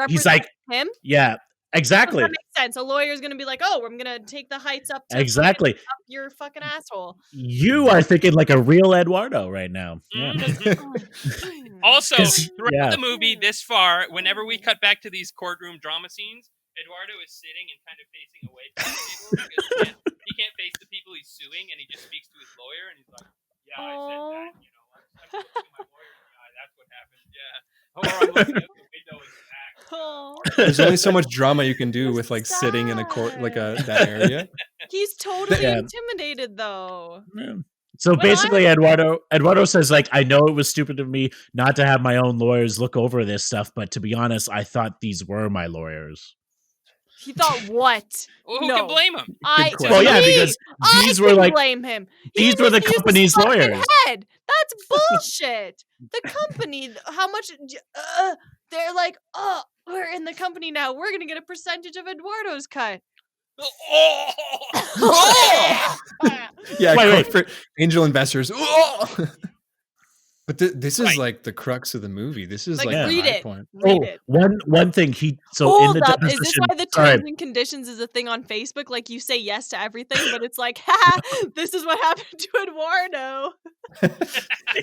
He's like him. Yeah. Exactly. That makes sense. A lawyer's going to be like, "Oh, I'm going to take the heights up to exactly up your fucking asshole." You are thinking like a real Eduardo right now. Also, throughout the movie this far, whenever we cut back to these courtroom drama scenes, Eduardo is sitting and kind of facing away from the table because he can't face the people he's suing, and he just speaks to his lawyer, and he's like, "Yeah, I said that. I'm looking my lawyer in the eye. That's what happened. Yeah, or I'm looking out the window and." There's only so much drama you can do with like sitting in a court like that area. He's totally intimidated though. Yeah. So basically, Eduardo says like, I know it was stupid of me not to have my own lawyers look over this stuff, but to be honest, I thought these were my lawyers. He thought what? Well, who can blame him? Because these were like blame him. These were the company's lawyers. That's bullshit. The company, how much? They're like, oh, we're in the company now. We're gonna get a percentage of Eduardo's cut. For angel investors. But this is like the crux of the movie. This is like the high point. Read it. One thing in the deposition, is this why the terms and conditions is a thing on Facebook? Like you say yes to everything, but it's like, this is what happened to Eduardo.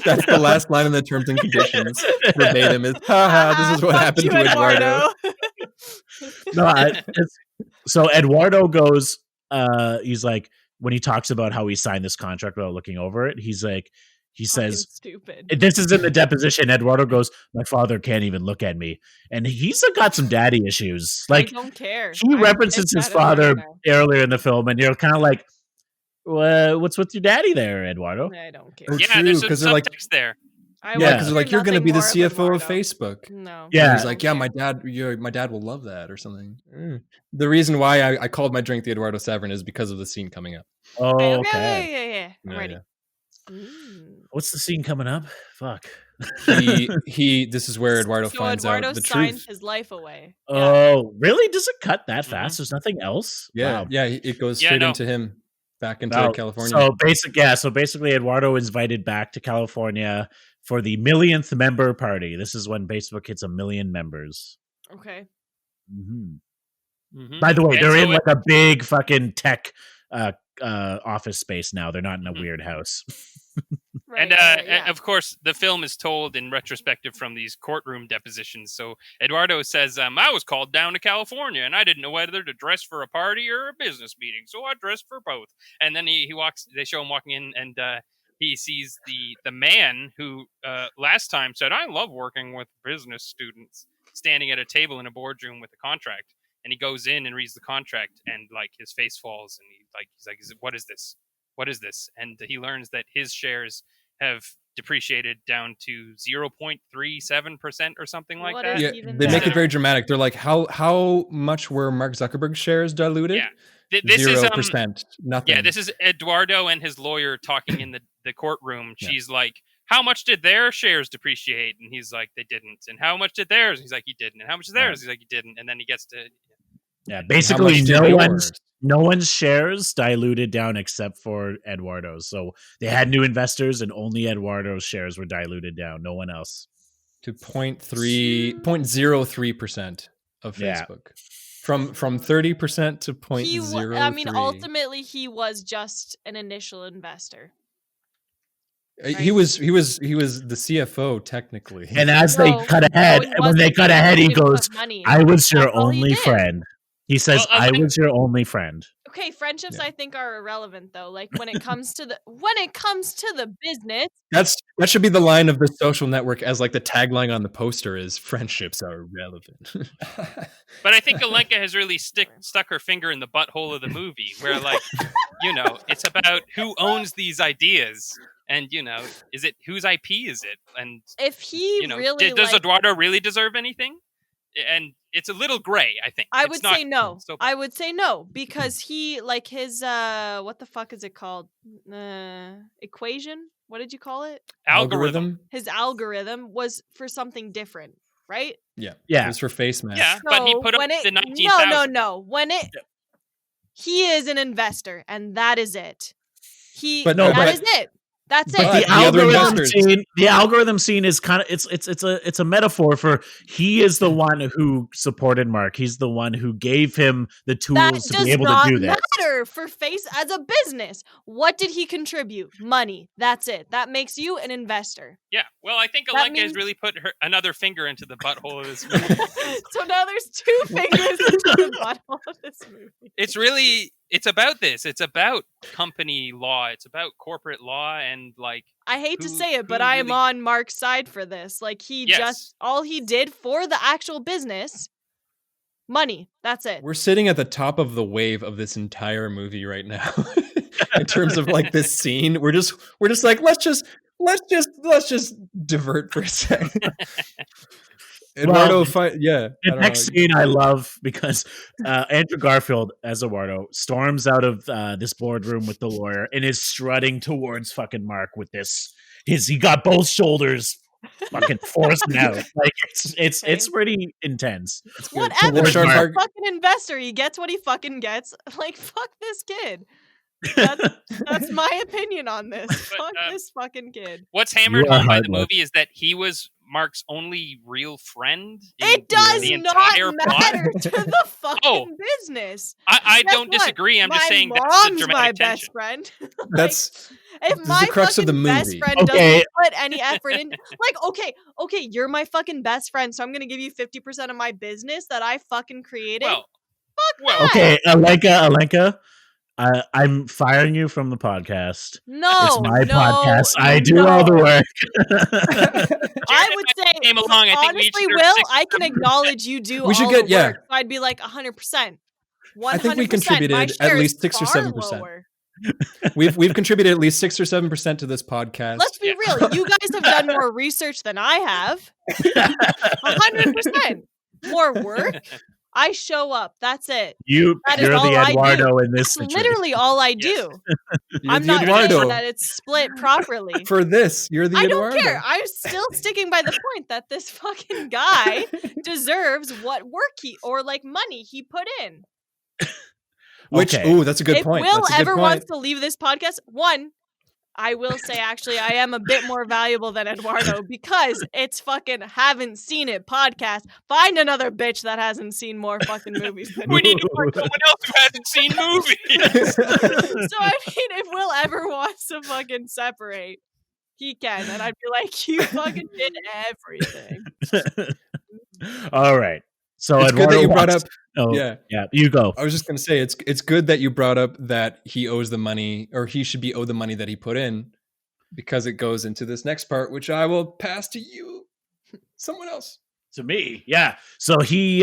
That's the last line in the terms and conditions. Verbatim is, this is what happened to Eduardo. So Eduardo goes, he's like, when he talks about how he signed this contract without looking over it, he's like, he says, stupid. This is in the deposition. Eduardo goes, my father can't even look at me. And he's got some daddy issues. Like, I don't care. He references his father earlier in the film, and you're kind of like, what's with your daddy there, Eduardo? I don't care. There's some subtext there. Because they're like, you're going to be the CFO of Facebook. No. Yeah. And he's like, my dad will love that or something. The reason why I called my drink the Eduardo Saverin is because of the scene coming up. Oh, okay. I'm ready. What's the scene coming up? Fuck. This is where Eduardo finds out the truth. His life away. Oh, really? Does it cut that fast? There's nothing else? Yeah. Wow. Yeah. It goes straight into him back into California. So basically Eduardo is invited back to California for the 1,000,000th member party. This is when Facebook hits 1 million members. Okay. By the way, they're in like a big fucking tech office space now. They're not in a weird house. And yeah. of course, the film is told in retrospective from these courtroom depositions. So Eduardo says, I was called down to California and I didn't know whether to dress for a party or a business meeting. So I dressed for both. And then he walks, they show him walking in and he sees the man who last time said, I love working with business students, standing at a table in a boardroom with a contract. And he goes in and reads the contract and like his face falls and he's like, what is this? What is this? And he learns that his shares have depreciated down to 0.37% or something like that. Yeah, they make it very dramatic. They're like, how much were Mark Zuckerberg's shares diluted? Yeah. This 0%. Nothing. Yeah, this is Eduardo and his lawyer talking in the courtroom. She's like, how much did their shares depreciate? And he's like, they didn't. And how much did theirs? He's like, he didn't. And how much is theirs? He's like, he didn't. And then he gets to... Yeah, basically no one's shares diluted down except for Eduardo's. So they had new investors and only Eduardo's shares were diluted down. No one else. To 0.03% of Facebook. From 30% to 0.03. I mean, ultimately he was just an initial investor. Right? He was the CFO technically. And as they cut ahead, when they cut ahead, he goes, I was your only friend. He says, I was your only friend. Okay, friendships I think are irrelevant though. Like when it comes to the business. That should be the line of The Social Network, as like the tagline on the poster is friendships are irrelevant. But I think Alenka has really stuck her finger in the butthole of the movie where like, it's about who owns these ideas. And is it whose IP is it? And if he really does Eduardo really deserve anything? And it's a little gray, I think. I would say no. I would say no because he like his what the fuck is it called? Equation? What did you call it? Algorithm. His algorithm was for something different, right? Yeah. It was for face mask. Yeah, but he put up the 19,000. No. He is an investor, and that is it. Is it. That's it. But the algorithm scene is kind of it's a metaphor for he is the one who supported Mark. He's the one who gave him the tools to be able to do this. That does not matter for Face as a business. What did he contribute? Money. That's it. That makes you an investor. Yeah. Well, I think Alenka has really put another finger into the butthole of this movie. So now there's two fingers into the butthole of this movie. It's about this. It's about company law. It's about corporate law and like. I hate to say it, but I am on Mark's side for this. Like all he did for the actual business, money. That's it. We're sitting at the top of the wave of this entire movie right now. In terms of like this scene, we're just like let's just divert for a second. Eduardo, the next scene I love because Andrew Garfield as Eduardo storms out of this boardroom with the lawyer and is strutting towards fucking Mark with this. He got both shoulders fucking forcing out. Like it's pretty intense. It's whatever. He's a fucking investor. He gets what he fucking gets. Like fuck this kid. That's my opinion on this. Fuck this fucking kid. What's hammered home by the movie is that he was Mark's only real friend. It does not matter to the fucking business. I don't disagree. I'm just saying that's the dramatic my best friend. That's if my the crux of the movie. Best friend doesn't put any effort in, like, okay, you're my fucking best friend, so I'm gonna give you 50% of my business that I fucking created. Fuck that. Okay, Alenka. I'm firing you from the podcast. No, it's my podcast. I do all the work. I would say, came along, honestly, Will, I can acknowledge you do all the work. So I'd be like 100%. 100%. I think we contributed at least 6 or 7%. We've contributed at least 6 or 7% to this podcast. Let's be real. You guys have done more research than I have. 100% more work. I show up. That's it. You're the Eduardo in this situation. Literally all I do. I'm not sure that it's split properly. For this, you're the Eduardo. I don't care. I'm still sticking by the point that this fucking guy deserves what work money he put in. That's a good point. If Will ever wants to leave this podcast, I will say, actually, I am a bit more valuable than Eduardo because it's fucking haven't seen it podcast. Find another bitch that hasn't seen more fucking movies than we need to find someone else who hasn't seen movies. So, I mean, if Will ever wants to fucking separate, He can, and I'd be like, you fucking did everything. All right. So It's good that you brought up. Oh, Yeah, you go. I was just gonna say it's good that you brought up that he owes the money, or he should be owed the money that he put in, because it goes into this next part, which I will pass to you, someone else. To me, yeah. So he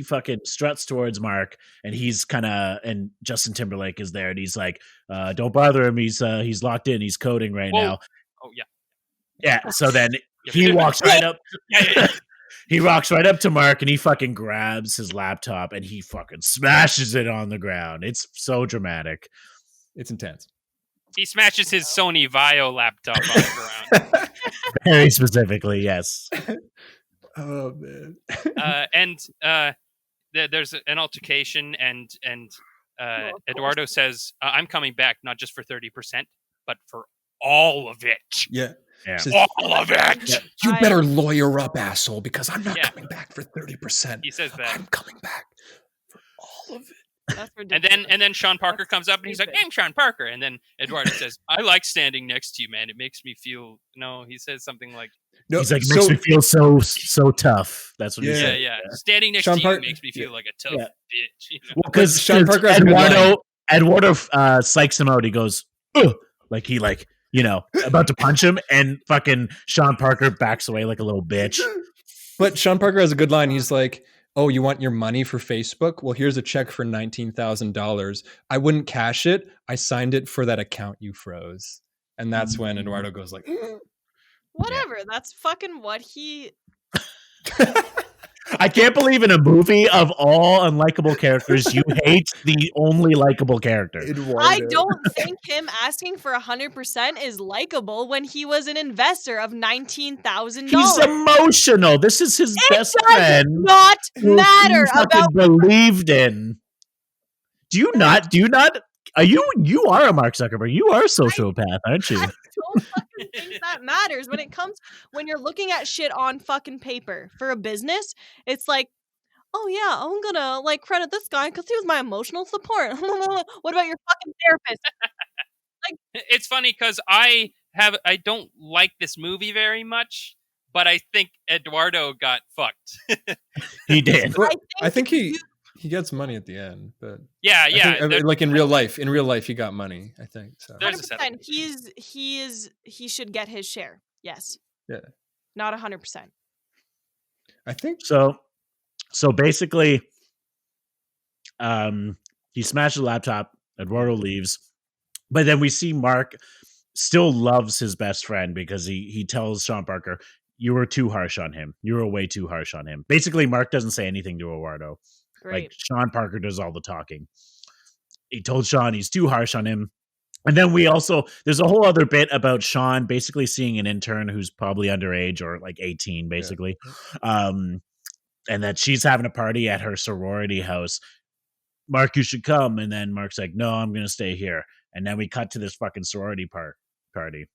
fucking struts towards Mark, and he's kind of, and Justin Timberlake is there, and he's like, "Don't bother him. He's locked in. He's coding right now." Oh yeah. Yeah. So then he walks right up. He walks right up to Mark, and he fucking grabs his laptop, and he fucking smashes it on the ground. It's so dramatic. It's intense. He smashes his Sony Vaio laptop on the ground. Very specifically, yes. Oh man. There's an altercation, and Eduardo says, "I'm coming back, not just for 30%, but for all of it." Yeah. Yeah. All of it. Yeah. You better lawyer up, asshole, because I'm not coming back for 30%. He says that. I'm coming back for all of it. That's ridiculous. And then Sean Parker comes up and he's like, "I'm Sean Parker." And then Eduardo says, "I like standing next to you, man. It makes me feel." No, he says something like, No, he's like, "It makes me feel so tough." That's what he "Yeah, said. yeah. Standing next Sean to you Parker- makes me feel like a tough Yeah. bitch." You know? Well, because Sean Parker has a good line. Eduardo psychs him out. He goes, "Ugh," like he about to punch him, and fucking Sean Parker backs away like a little bitch. But Sean Parker has a good line. He's like, "Oh, you want your money for Facebook? Well, here's a check for $19,000. I wouldn't cash it. I signed it for that account you froze." And that's when Eduardo goes like, Whatever. That's fucking what he. I can't believe in a movie of all unlikable characters, you hate the only likable character. I don't think him asking for 100% is likable when he was an investor of $19,000. He's emotional. This is his best It does friend. not who matter he fucking about. believed in. Do you not? Are you are a Mark Zuckerberg. You are a sociopath, aren't you? I don't fucking think that matters when you're looking at shit on fucking paper for a business. It's like, oh yeah, I'm gonna like credit this guy because he was my emotional support. What about your fucking therapist? It's funny because I don't like this movie very much, but I think Eduardo got fucked. He did. I think he gets money at the end, but yeah. Like in real life, he got money. I think so. There's a 100%. settlement. He should get his share. Yes. Yeah. Not 100%. I think So basically, he smashed the laptop. Eduardo leaves, but then we see Mark still loves his best friend because he tells Sean Parker, "You were too harsh on him. You were way too harsh on him." Basically, Mark doesn't say anything to Eduardo. Great. Like Sean Parker does all the talking. He told Sean he's too harsh on him. And then there's a whole other bit about Sean basically seeing an intern who's probably underage or like 18, basically. Yeah. And that she's having a party at her sorority house. "Mark, you should come." And then Mark's like, "No, I'm going to stay here." And then we cut to this fucking sorority party.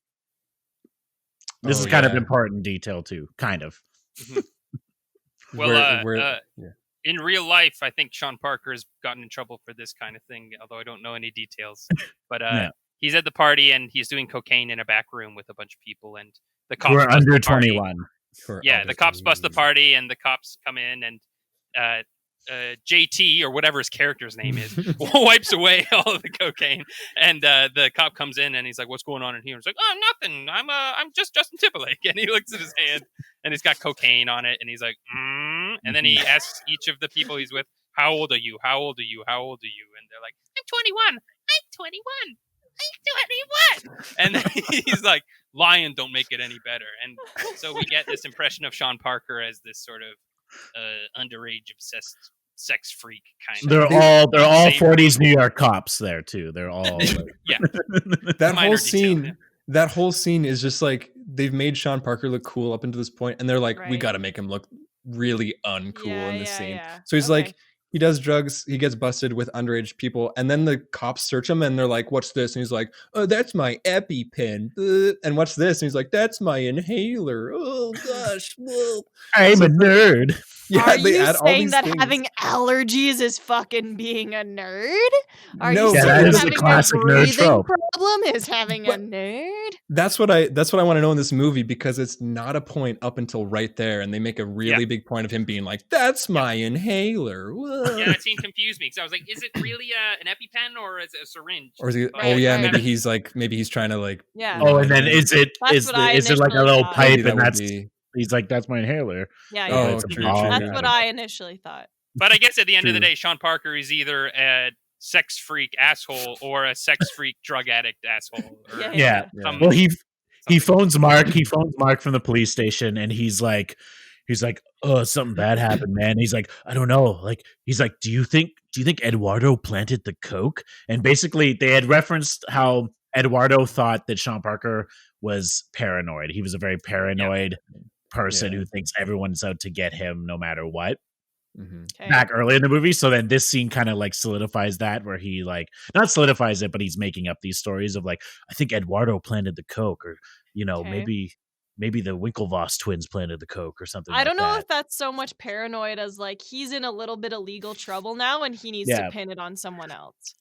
This is kind of important detail too, kind of. Mm-hmm. Well, in real life, I think Sean Parker has gotten in trouble for this kind of thing, although I don't know any details. But he's at the party and he's doing cocaine in a back room with a bunch of people, and the cops are under 21. Yeah, the cops bust the party, and the cops come in, and JT, or whatever his character's name is, wipes away all of the cocaine, and the cop comes in and he's like, "What's going on in here?" He's like, "Oh, nothing. I'm just Justin Timberlake." And he looks at his hand and he's got cocaine on it, and he's like, and then he asks each of the people he's with, "How old are you? How old are you? How old are you?" And they're like, "I'm 21. I'm 21. And then he's like, "Lying don't make it any better." And so we get this impression of Sean Parker as this sort of underage obsessed sex freak kind they're of. They're all 40s New York cops there too. They're all yeah. That whole scene is just like they've made Sean Parker look cool up until this point, and they're like, we got to make him look really uncool in this scene. Yeah. So he's like, He does drugs. He gets busted with underage people, and then the cops search him, and they're like, "What's this?" And he's like, "Oh, that's my EpiPen." And what's this? And he's like, "That's my inhaler." Oh gosh, whoa. I'm a nerd. Yeah, Are they you add all saying these that things. having allergies is fucking being a nerd? Are No, you Yeah, saying that is the having classic a nerd breathing trope. problem is having a But- nerd? That's what I want to know in this movie, because it's not a point up until right there, and they make a really big point of him being like, "That's my inhaler." Whoa. Yeah, that scene confused me because I was like, is it really an EpiPen or is it a syringe? Or is he? Right, Oh yeah, right. maybe he's trying to like. Yeah. Oh, and then is it That's what I is it like a initially little thought. pipe, Maybe that and would that's be. he's like, that's my inhaler. Yeah, Oh, yeah. It's a true, ball. true. That's what I initially thought. But I guess at the end of the True. day, Sean Parker is either a sex freak asshole or a sex freak drug addict asshole. Or Yeah. Yeah. Well, he phones Mark. He phones Mark from the police station, and he's like, "Oh, something bad happened, man." He's like, "I don't know." Like, he's like, "Do you think Eduardo planted the coke?" And basically, they had referenced how Eduardo thought that Sean Parker was paranoid. He was a very paranoid person who thinks everyone's out to get him no matter what. Mhm. Okay. Back early in the movie, so then this scene kind of like solidifies that, where he like not solidifies it, but he's making up these stories of like, I think Eduardo planted the coke, or Okay. maybe the Winklevoss twins planted the coke or something. I don't know like if that's so much paranoid as like he's in a little bit of legal trouble now and he needs to Yeah. pin it on someone else.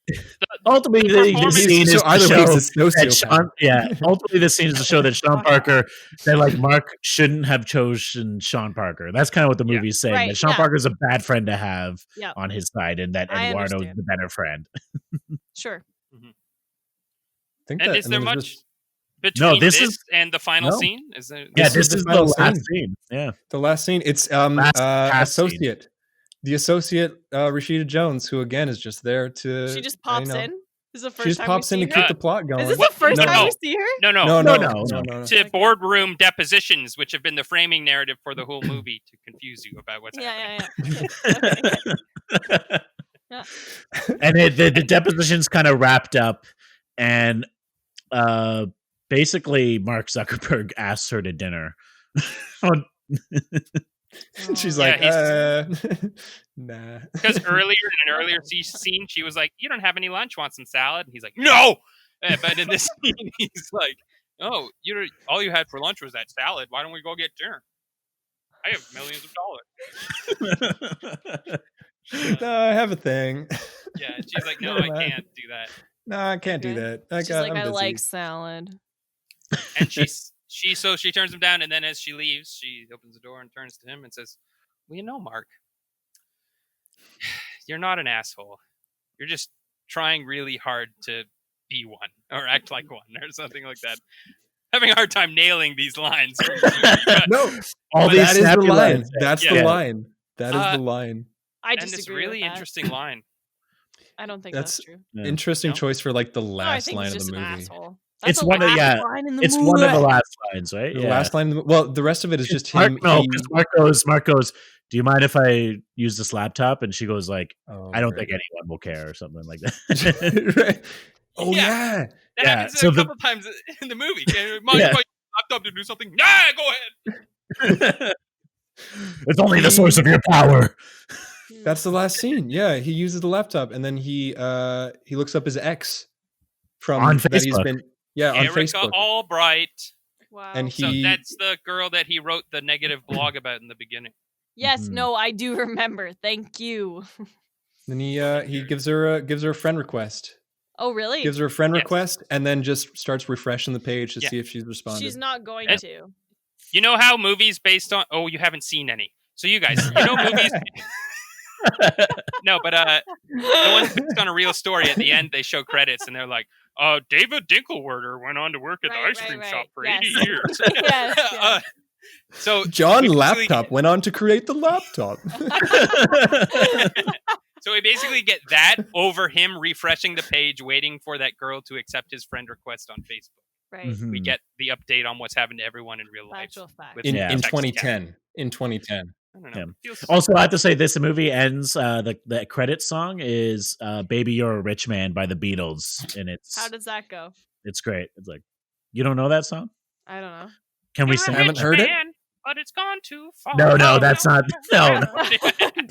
ultimately the the performance- scene is So to either way, show he's a that sociopath. ultimately the scene is to show that Sean Parker, that like Mark shouldn't have chosen Sean Parker. That's kind of what the movie is saying. Right, That Sean yeah. Parker's a bad friend to have Yeah. on his side, and that I Eduardo's understand. the better friend. Sure. Think And that, is there there's much just- between this this is- and the final no. scene? Is there? Yeah, This this is the is the final last scene. scene. Yeah. the last scene? It's past scene. associate, the associate Rashida Jones, who again is just there to. She just pops in. This is the first She just time pops we in see to her. keep the plot going. Is this What? the first No, time no. we see her? No. No. To boardroom depositions, which have been the framing narrative for the whole movie to confuse you about what's happening. Yeah. Yeah. And the deposition's kind of wrapped up, and basically Mark Zuckerberg asks her to dinner. She's Yeah, like, nah. Because earlier in an earlier scene, she was like, "You don't have any lunch? Want some salad?" And he's like, "No." But in this scene, he's like, "Oh, all you had for lunch was that salad. Why don't we go get dinner? I have millions of dollars." No, I have a thing. Yeah, and she's like, "No, Never I mind. can't do that." No, I can't do Okay. that. She's like, I'm I busy. like salad. And she turns him down, and then as she leaves, she opens the door and turns to him and says, "Well, you know, Mark, you're not an asshole. You're just trying really hard to be one or act like one or something like that." Having a hard time nailing these lines. No, All that these is the snappy line. lines. That's Yeah. the line. That is the line. I And disagree this really with that. interesting line. I don't think That's- that's true. Yeah. Interesting No? choice for like the No, I last think line he's of just the an movie. asshole. It's the one of- last yeah, line in the It's movie. one of the last lines, right? The Yeah. last line. Well, the rest of it is just Mark, him. no, because Mark goes, "Do you mind if I use this laptop?" And she goes like, Oh, "I don't great. think anyone will care," or something like that. Right. Oh Yeah. yeah. That Yeah, happens so a the- couple times in the movie. Mind Yeah. if I use the laptop to do something? Nah, go ahead. It's only the source of your power. That's the last scene. Yeah, he uses the laptop and then he looks up his ex from On that he's Facebook. been on Erica Facebook. Albright. Wow. And So he that's the girl that he wrote the negative blog about in the beginning. Yes, Mhm. no, I do remember. Thank you. then he gives her a friend request. Oh, really? Gives her a friend Yes. request and then just starts refreshing the page to Yeah. see if she's responded. She's not going And- to. You know how movies based on... Oh, you haven't seen any. So you guys, you know movies... No, but the ones based on a real story, at the end they show credits and they're like, David Dinkelwerder went on to work at the Right, ice cream right, shop for yes. 80 years. Yes. So John we basically Laptop get- went on to create the laptop. So we basically get that over him refreshing the page, waiting for that girl to accept his friend request on Facebook. Right. Mm-hmm. We get the update on what's happened to everyone in real life. Factual fact. with in Yeah. in text 2010. In 2010. I don't know. Yeah. Feels- Also, I have to say, this movie ends. The credit song is "Baby You're a Rich Man" by the Beatles, and How does that go? it's great. It's like, you don't know that song? I don't know. Can we You're a sing? haven't rich heard it? man, but it's gone too far. No, that's not. No.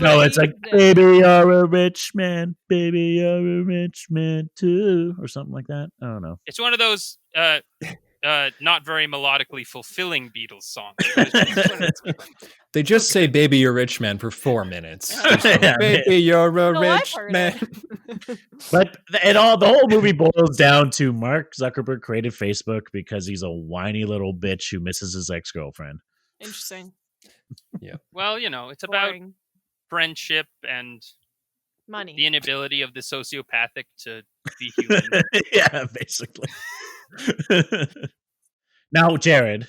No, it's like, baby, you're a rich man. Baby, you're a rich man too. Or something like that. I don't know. It's one of those not very melodically fulfilling Beatles songs. They just say "Baby, you're a rich man" for 4 minutes. Yeah, Baby, you're a No, rich I've heard man. But the whole movie boils down to Mark Zuckerberg created Facebook because he's a whiny little bitch who misses his ex-girlfriend. Interesting. Well, it's about Boring. friendship and Money. the inability of the sociopathic to be human. Yeah, basically. Now, Jared,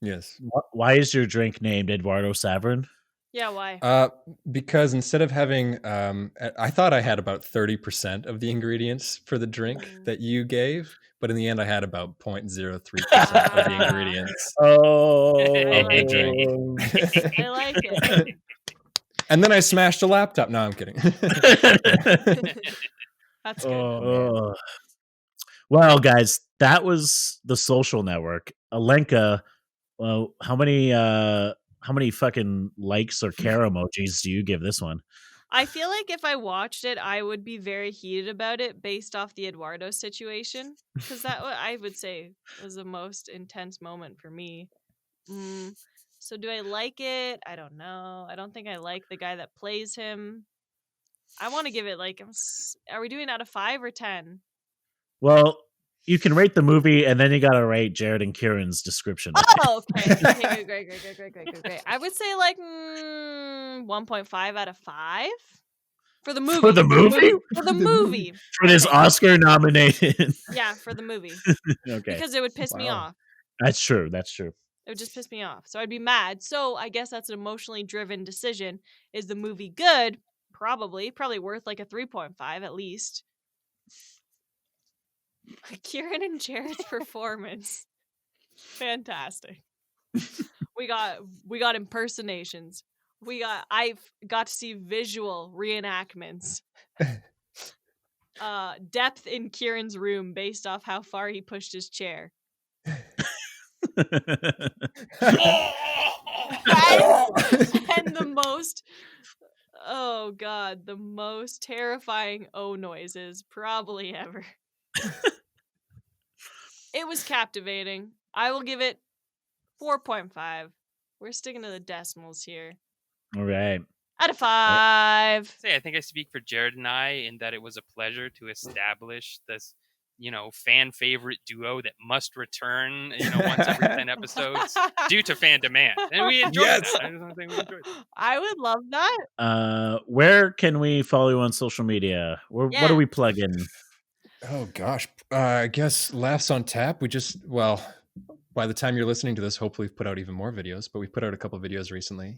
Yes. why is your drink named Eduardo Saverin? Yeah, why? Because instead of having, I thought I had about 30% of the ingredients for the drink that you gave, but in the end I had about 0.03% of the ingredients Oh, of the drink. I like it. And then I smashed a laptop. No, I'm kidding. That's good. Oh. Well, guys, that was The Social Network. Alenka, well, how many fucking likes or care emojis do you give this one? I feel like if I watched it, I would be very heated about it based off the Eduardo situation, because that I would say was the most intense moment for me. So do I like it? I don't know. I don't think I like the guy that plays him. I want to give it like, are we doing out of 5 or 10? Well, you can rate the movie, and then you gotta rate Jared and Kieran's description. Oh, okay. Okay, great. I would say like 1.5 out of 5 for the movie. For the movie? For the movie. For this Oscar nominated. Yeah, for the movie. Okay. Because it would piss me off. That's true. It would just piss me off. So I'd be mad. So I guess that's an emotionally driven decision. Is the movie good? Probably worth like a 3.5 at least. Kieran and Jared's performance. Fantastic. We got impersonations. I've got to see visual reenactments. Depth in Kieran's room based off how far he pushed his chair. And the most terrifying noises probably ever. It was captivating. I will give it 4.5. We're sticking to the decimals here. All right. Out of 5. I think I speak for Jared and I in that it was a pleasure to establish this, fan favorite duo that must return, once every 10 episodes due to fan demand. And we enjoyed that. I don't think we enjoyed that. I would love that. Where can we follow you on social media? What do we plug in? Oh gosh, I guess Laughs on Tap. By the time you're listening to this, hopefully we've put out even more videos, but we put out a couple videos recently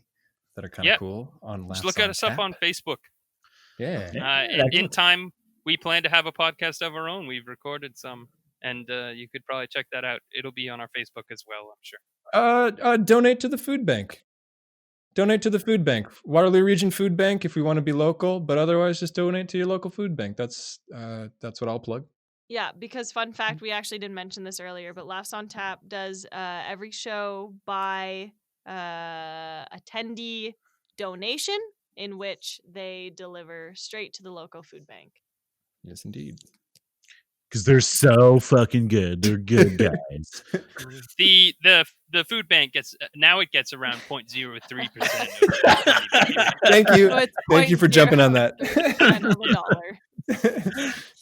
that are kind of cool on Laughs on Tap. Just look at us up on Facebook. Yeah. In time, we plan to have a podcast of our own. We've recorded some, and you could probably check that out. It'll be on our Facebook as well, I'm sure. Donate to the food bank. Waterloo Region Food Bank if we want to be local, but otherwise just donate to your local food bank. That's what I'll plug. Yeah, because fun fact, we actually didn't mention this earlier, but Laughs on Tap does every show by attendee donation in which they deliver straight to the local food bank. Yes, indeed. Because they're so fucking good. They're good guys. The food bank gets around 0.03%. Thank you. So Thank you for jumping on that.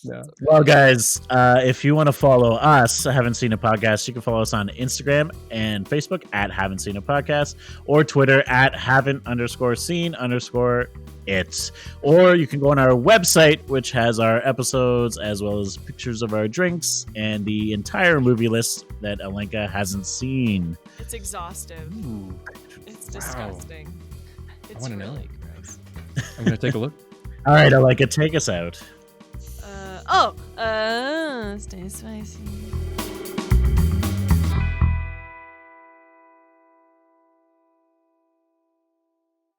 No. Well, guys, if you want to follow us, I Haven't Seen a Podcast, you can follow us on Instagram and Facebook at Haven't Seen a Podcast, or Twitter at haven't_seen_it. Or you can go on our website, which has our episodes as well as pictures of our drinks and the entire movie list that Alenka hasn't seen. It's exhaustive. Ooh. It's disgusting. It's I want to know. gross. I'm going to take a look. All right, Alenka, take us out. Stay spicy.